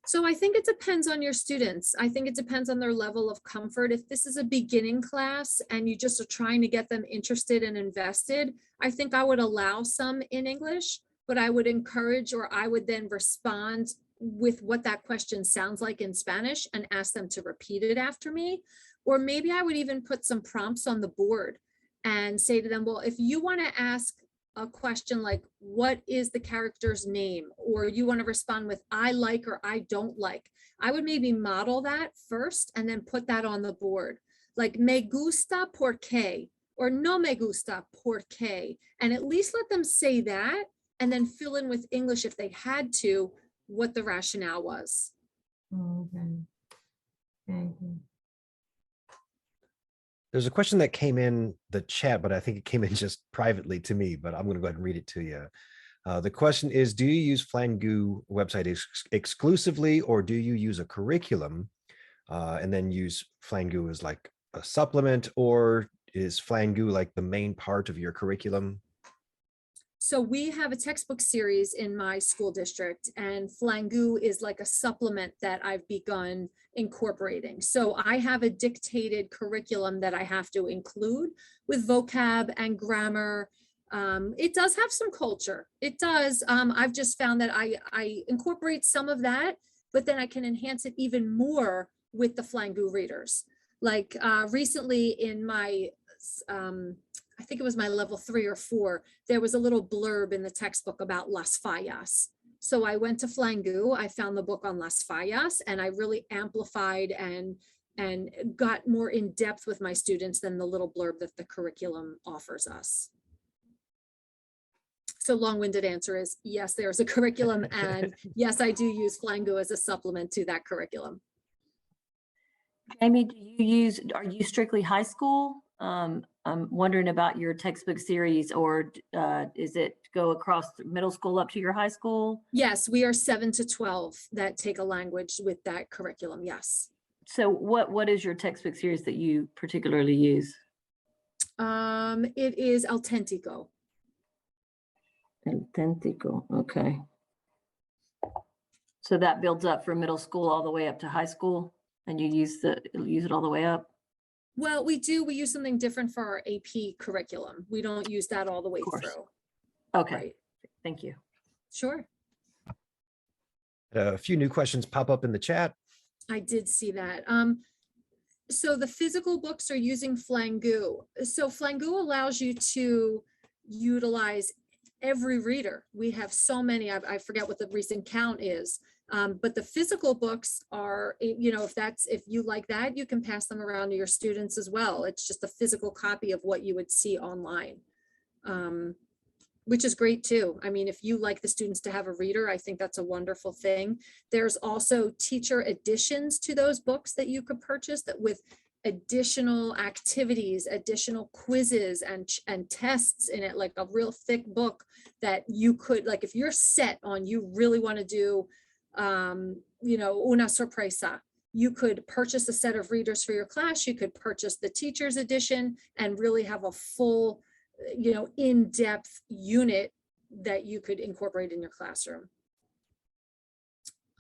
So I think it depends on your students. I think it depends on their level of comfort. If this is a beginning class and you just are trying to get them interested and invested, I think I would allow some in English, but I would encourage, or I would then respond with what that question sounds like in Spanish and ask them to repeat it after me. Or maybe I would even put some prompts on the board and say to them, well, if you want to ask a question like, what is the character's name? Or you want to respond with, I like or I don't like. I would maybe model that first and then put that on the board. Like, me gusta porque, or no me gusta porque. And at least let them say that and then fill in with English if they had to, what the rationale was. Okay. Thank you. There's a question that came in the chat, but I think it came in just privately to me, but I'm going to go ahead and read it to you. The question is, do you use Flangoo website exclusively, or do you use a curriculum and then use Flangoo as like a supplement, or is Flangoo like the main part of your curriculum? So we have a textbook series in my school district, and Flangoo is like a supplement that I've begun incorporating. So I have a dictated curriculum that I have to include with vocab and grammar. It does have some culture. It does. I've just found that I incorporate some of that, but then I can enhance it even more with the Flangoo readers. Like recently in my I think it was my level 3 or 4, there was a little blurb in the textbook about Las Fallas. So I went to Flangoo, I found the book on Las Fallas, and I really amplified and got more in depth with my students than the little blurb that the curriculum offers us. So long-winded answer is yes, there's a curriculum, and yes, I do use Flangoo as a supplement to that curriculum. Amy, are you strictly high school? I'm wondering about your textbook series, or is it go across middle school up to your high school? Yes, we are 7 to 12 that take a language with that curriculum, yes. So what is your textbook series that you particularly use? It is Auténtico. Auténtico, okay. So that builds up from middle school all the way up to high school, and you use it all the way up? Well, we use something different for our AP curriculum. We don't use that all the way through. Okay, right. Thank you. Sure. A few new questions pop up in the chat. I did see that. So the physical books are using Flangoo. So Flangoo allows you to utilize every reader. We have so many, I forget what the recent count is. But the physical books are, you know, if you like that, you can pass them around to your students as well. It's just a physical copy of what you would see online, which is great too. I mean, if you like the students to have a reader, I think that's a wonderful thing. There's also teacher editions to those books that you could purchase that with additional activities, additional quizzes and tests in it, like a real thick book that you could, like, if you're set on, you really want to do, you know, una sorpresa, you could purchase a set of readers for your class. You could purchase the teacher's edition and really have a full, you know, in-depth unit that you could incorporate in your classroom.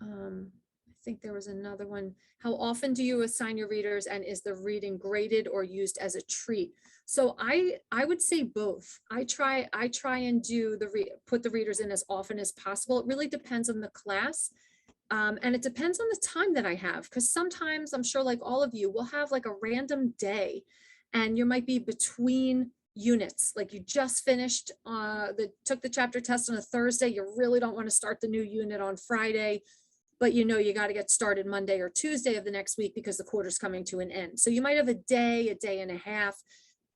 I think there was another one. How often do you assign your readers, and is the reading graded or used as a treat? So I would say both. I try and do put the readers in as often as possible. It really depends on the class. And it depends on the time that I have, because sometimes, I'm sure like all of you will have like a random day and you might be between units, like you just finished, took the chapter test on a Thursday. You really don't want to start the new unit on Friday, but you know you got to get started Monday or Tuesday of the next week because the quarter's coming to an end. So you might have a day and a half.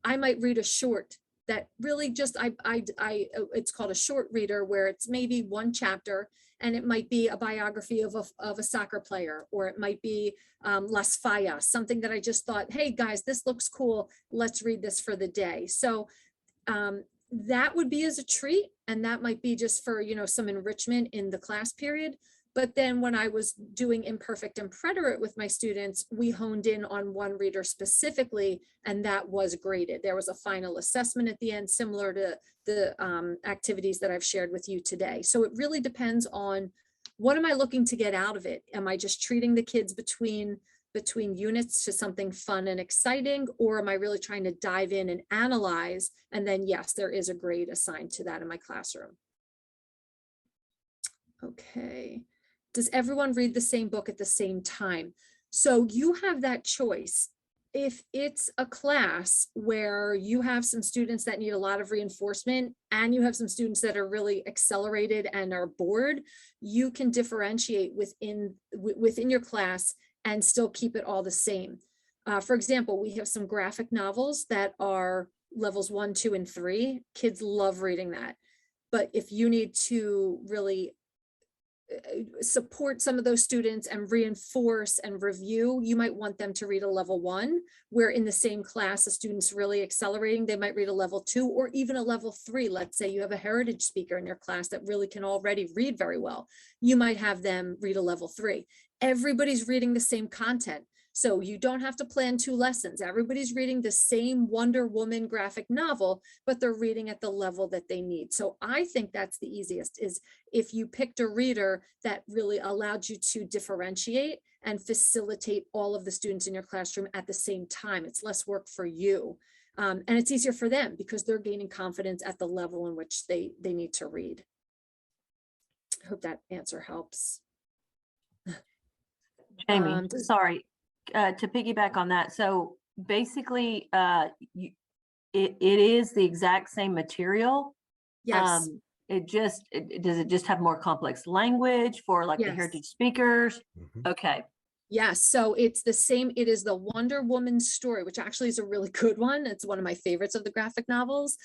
I might read a short that really just, it's called a short reader, where it's maybe one chapter, and it might be a biography of a soccer player, or it might be Las Fallas, something that I just thought, hey guys, this looks cool, let's read this for the day. So that would be as a treat, and that might be just for, you know, some enrichment in the class period. But then when I was doing imperfect and preterite with my students, we honed in on one reader specifically, and that was graded. There was a final assessment at the end, similar to the activities that I've shared with you today. So it really depends on, what am I looking to get out of it? Am I just treating the kids between units to something fun and exciting, or am I really trying to dive in and analyze? And then yes, there is a grade assigned to that in my classroom. Okay. Does everyone read the same book at the same time? So you have that choice. If it's a class where you have some students that need a lot of reinforcement, and you have some students that are really accelerated and are bored, you can differentiate within your class and still keep it all the same. For example, we have some graphic novels that are levels 1, 2, and 3. Kids love reading that. But if you need to really support some of those students and reinforce and review, you might want them to read a level 1, where in the same class, a student's really accelerating, they might read a level 2 or even a level 3. Let's say you have a heritage speaker in your class that really can already read very well. You might have them read a level 3. Everybody's reading the same content, so you don't have to plan 2 lessons. Everybody's reading the same Wonder Woman graphic novel, but they're reading at the level that they need. So I think that's the easiest, is if you picked a reader that really allowed you to differentiate and facilitate all of the students in your classroom at the same time. It's less work for you. And it's easier for them because they're gaining confidence at the level in which they need to read. I hope that answer helps. Jamie, sorry. To piggyback on that, so basically it is the exact same material. Yes. Does it just have more complex language for like the heritage speakers? Okay. Yes, so it's the same. It is the Wonder Woman story, which actually is a really good one. It's one of my favorites of the graphic novels.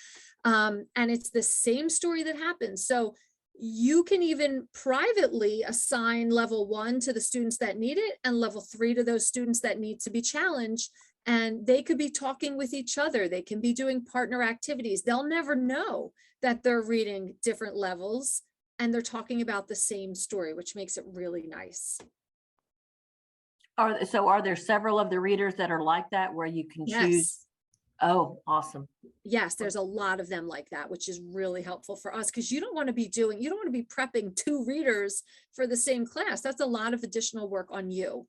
And it's the same story that happens. So you can even privately assign level 1 to the students that need it, and level 3 to those students that need to be challenged. And they could be talking with each other. They can be doing partner activities. They'll never know that they're reading different levels and they're talking about the same story, which makes it really nice. Are there several of the readers that are like that, where you can choose? Oh, awesome. Yes, there's a lot of them like that, which is really helpful for us, because you don't want to be prepping 2 readers for the same class. That's a lot of additional work on you.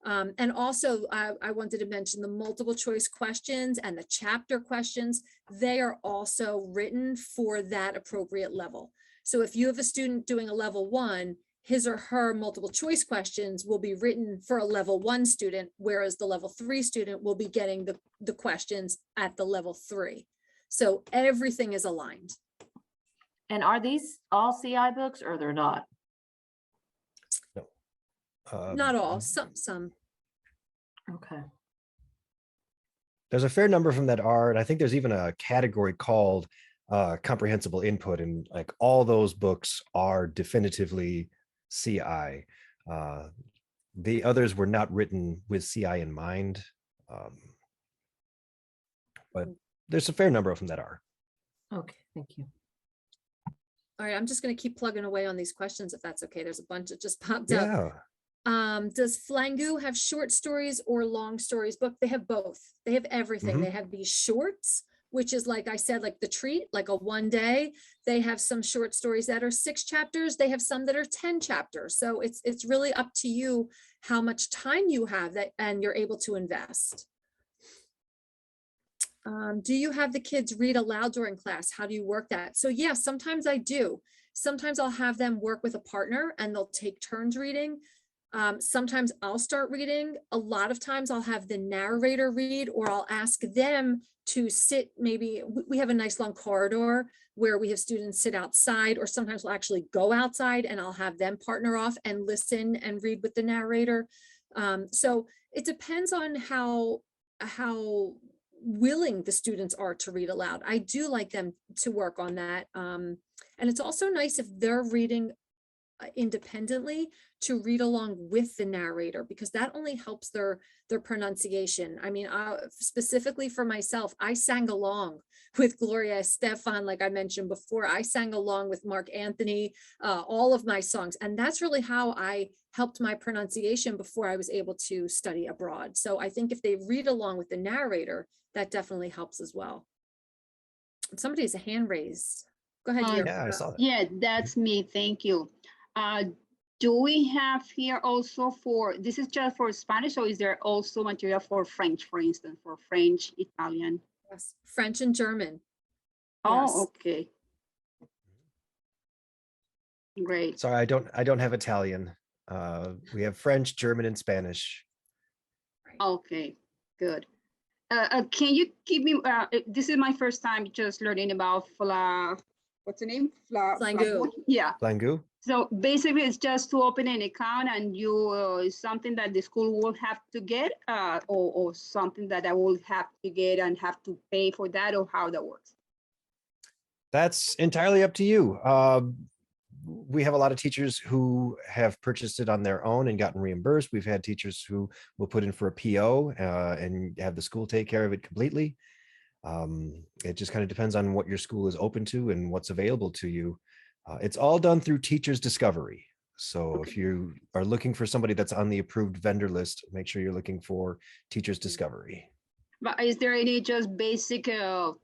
And also, I wanted to mention the multiple choice questions and the chapter questions. They are also written for that appropriate level. So if you have a student doing a level 1, his or her multiple choice questions will be written for a level 1 student, whereas the level 3 student will be getting the questions at the level 3. So everything is aligned. And are these all CI books, or they're not? No. Not all, some. Okay. There's a fair number from that are, and I think there's even a category called comprehensible input, and like all those books are definitively CI. The others were not written with CI in mind. But there's a fair number of them that are. Okay, thank you. All right, I'm just going to keep plugging away on these questions if that's okay. There's a bunch that just popped up. Yeah. Does Flangoo have short stories or long stories book? They have both. They have everything. They have these shorts, which is like I said, like the treat, like a one day. They have some short stories that are 6 chapters. They have some that are 10 chapters. So it's really up to you how much time you have that and you're able to invest. Do you have the kids read aloud during class? How do you work that? So yeah, sometimes I do. Sometimes I'll have them work with a partner and they'll take turns reading. Sometimes I'll start reading. A lot of times I'll have the narrator read, or I'll ask them to sit. Maybe we have a nice long corridor where we have students sit outside, or sometimes we'll actually go outside and I'll have them partner off and listen and read with the narrator. So it depends on how willing the students are to read aloud. I do like them to work on that. And it's also nice if they're reading independently to read along with the narrator, because that only helps their pronunciation. I mean, specifically for myself, I sang along with Gloria Estefan, like I mentioned before. I sang along with Mark Anthony, all of my songs, and that's really how I helped my pronunciation before I was able to study abroad. So I think if they read along with the narrator, that definitely helps as well. Somebody has a hand raised. Go ahead. Yeah, I saw that. Yeah, that's me. Thank you. Do we have here also this is just for Spanish, or is there also material for French, for instance, for French, Italian? Yes, French and German. Oh, Yes. okay. Great. Sorry, I don't have Italian. We have French, German, and Spanish. Okay, good. Can you give me, this is my first time just learning about what's the name? Flangoo. Yeah. Flangoo? So basically it's just to open an account, and you something that the school will have to get, or something that I will have to get and have to pay for that, or how that works? That's entirely up to you. We have a lot of teachers who have purchased it on their own and gotten reimbursed. We've had teachers who will put in for a PO and have the school take care of it completely. It just kind of depends on what your school is open to and what's available to you. It's all done through Teachers Discovery. So if you are looking for somebody that's on the approved vendor list, make sure you're looking for Teachers Discovery. But is there any just basic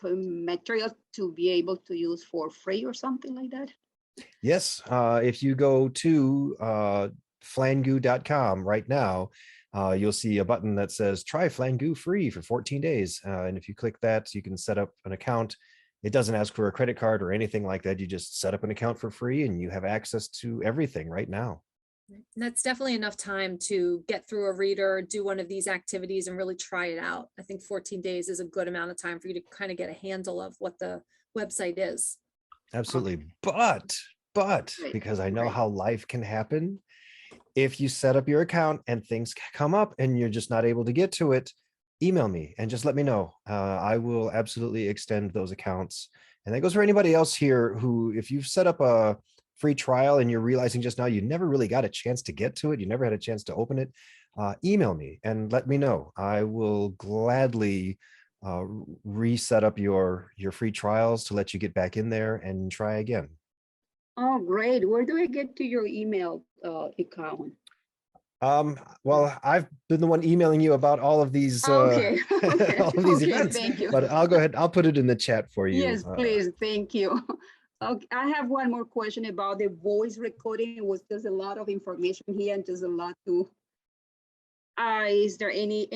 material to be able to use for free or something like that? Yes, if you go to flangoo.com right now, you'll see a button that says try Flangoo free for 14 days. And if you click that, you can set up an account. It doesn't ask for a credit card or anything like that. You just set up an account for free and you have access to everything right now. That's definitely enough time to get through a reader, do one of these activities and really try it out. I think 14 days is a good amount of time for you to kind of get a handle of what the website is. Absolutely. But because I know how life can happen, if you set up your account and things come up and you're just not able to get to it, email me and just let me know. I will absolutely extend those accounts. And that goes for anybody else here who, if you've set up a free trial and you're realizing just now you never really got a chance to get to it, you never had a chance to open it, email me and let me know. I will gladly reset up your free trials to let you get back in there and try again. Oh, great. Where do I get to your email account? Well, I've been the one emailing you about all of these Okay. Okay. all of these Okay, events, thank you. but I'll go ahead. I'll put it in the chat for you. Yes, please. Thank you. Okay, I have one more question about the voice recording. It was just a lot of information here and just a lot to. Is there any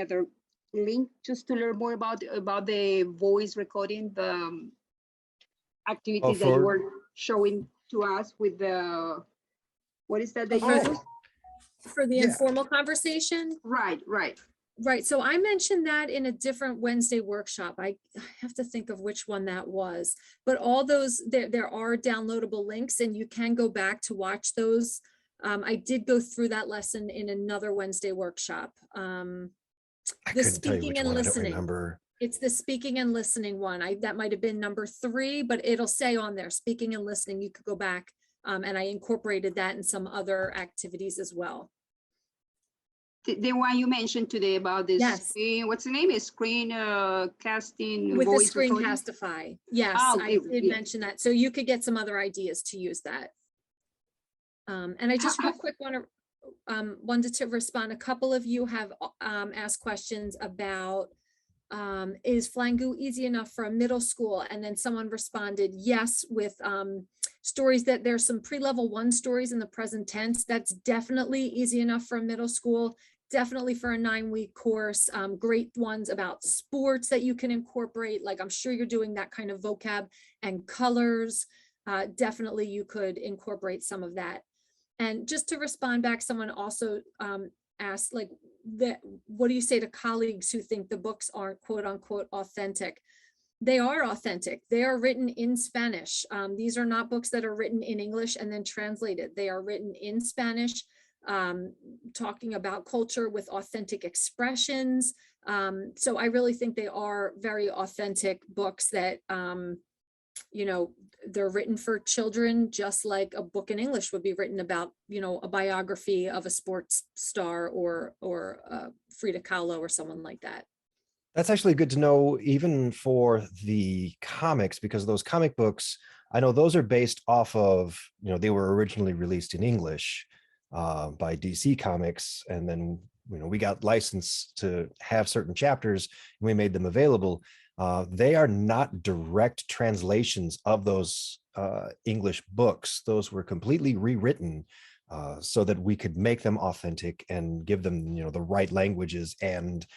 other link just to learn more about the voice recording, the activities that you were showing to us with the, what is that you use? For the informal conversation? Right. Right. So I mentioned that in a different Wednesday workshop. I have to think of which one that was, but all those, there are downloadable links and you can go back to watch those. I did go through that lesson in another Wednesday workshop. I The couldn't tell you speaking which and one. I don't listening. remember. It's the speaking and listening one. That might have been number 3, but it'll say on there, speaking and listening. You could go back and I incorporated that in some other activities as well. The one you mentioned today about this Yes. screen, what's the name? Is screen casting With the voice recording? Screencastify. Yes, Ah, I okay, did yeah. mention that. So you could get some other ideas to use that. And I just real quick wanted to respond. A couple of you have asked questions about is Flangoo easy enough for a middle school? And then someone responded yes, with stories that there's some pre-level 1 stories in the present tense. That's definitely easy enough for a middle school, definitely for a 9-week course. Great ones about sports that you can incorporate. Like I'm sure you're doing that kind of vocab and colors. Definitely you could incorporate some of that. And just to respond back, someone also asked, like, what do you say to colleagues who think the books aren't quote unquote authentic? They are authentic. They are written in Spanish. These are not books that are written in English and then translated. They are written in Spanish, talking about culture with authentic expressions. So I really think they are very authentic books that, you know, they're written for children, just like a book in English would be written about, you know, a biography of a sports star or Frida Kahlo or someone like that. That's actually good to know, even for the comics, because those comic books, I know those are based off of, you know, they were originally released in English by DC Comics. And then, you know, we got licensed to have certain chapters and we made them available. They are not direct translations of those English books. Those were completely rewritten so that we could make them authentic and give them, you know, the right languages and,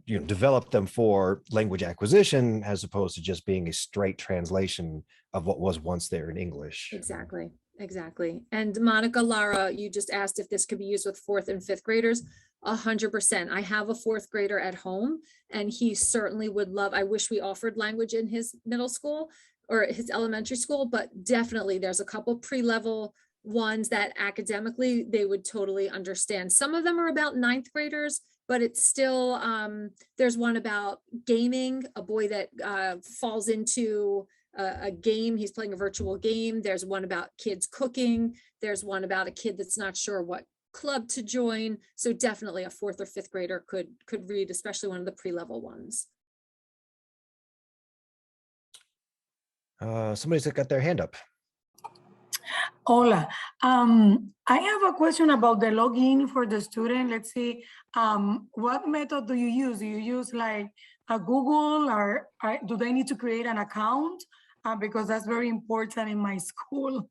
you know, develop them for language acquisition as opposed to just being a straight translation of what was once there in English. Exactly. Exactly. And Monica Lara, you just asked if this could be used with 4th and 5th graders. 100%. I have a 4th grader at home and he certainly would love, I wish we offered language in his middle school or his elementary school, but definitely there's a couple pre-level ones that academically they would totally understand. Some of them are about 9th graders, but it's still, there's one about gaming, a boy that falls into a game, he's playing a virtual game. There's one about kids cooking. There's one about a kid that's not sure what club to join. So definitely a 4th or 5th grader could read, especially one of the pre-level ones. Somebody's got their hand up. Hola. I have a question about the login for the student. Let's see, what method do you use? Do you use like a Google or do they need to create an account? Because that's very important in my school.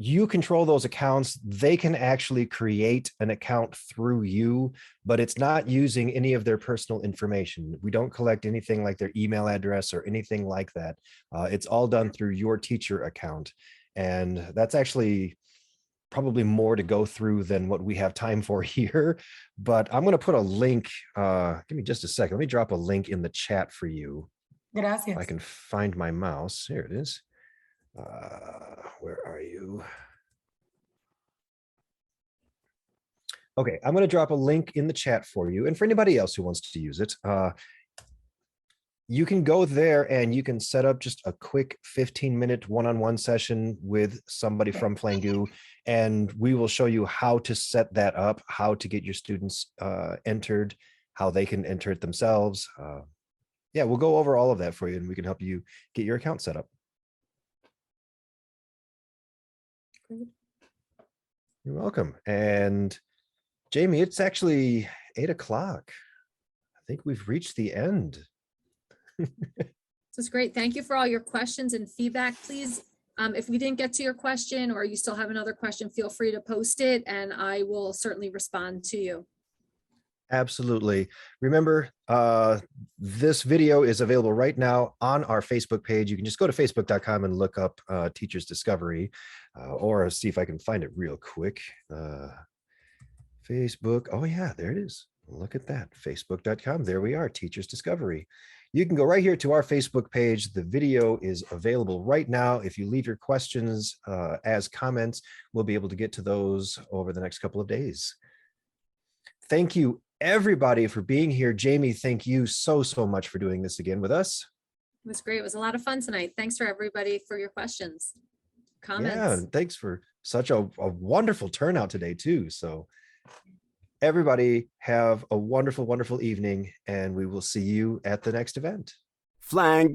You control those accounts. They can actually create an account through you, but it's not using any of their personal information. We don't collect anything like their email address or anything like that. It's all done through your teacher account. And that's actually probably more to go through than what we have time for here. But I'm going to put a link. Give me just a second. Let me drop a link in the chat for you. Gracias. If I can find my mouse. Here it is. Where are you? Okay, I'm going to drop a link in the chat for you. And for anybody else who wants to use it, you can go there and you can set up just a quick 15-minute one-on-one session with somebody from Flangoo, and we will show you how to set that up, how to get your students entered, how they can enter it themselves. Yeah, we'll go over all of that for you and we can help you get your account set up. You're welcome. And Jamie, it's actually 8 o'clock. I think we've reached the end. This is great. Thank you for all your questions and feedback. Please, if we didn't get to your question or you still have another question, feel free to post it and I will certainly respond to you. Absolutely. Remember, this video is available right now on our Facebook page. You can just go to facebook.com and look up Teachers Discovery, or see if I can find it real quick. Facebook. Oh yeah, there it is. Look at that. Facebook.com. There we are, Teachers Discovery. You can go right here to our Facebook page. The video is available right now. If you leave your questions as comments, we'll be able to get to those over the next couple of days. Thank you, everybody, for being here. Jamie, thank you so much for doing this again with us. It was great. It was a lot of fun tonight. Thanks for everybody for your questions, comments. Yeah, and thanks for such a wonderful turnout today too. So everybody have a wonderful, wonderful evening, and we will see you at the next event. Flangoo.com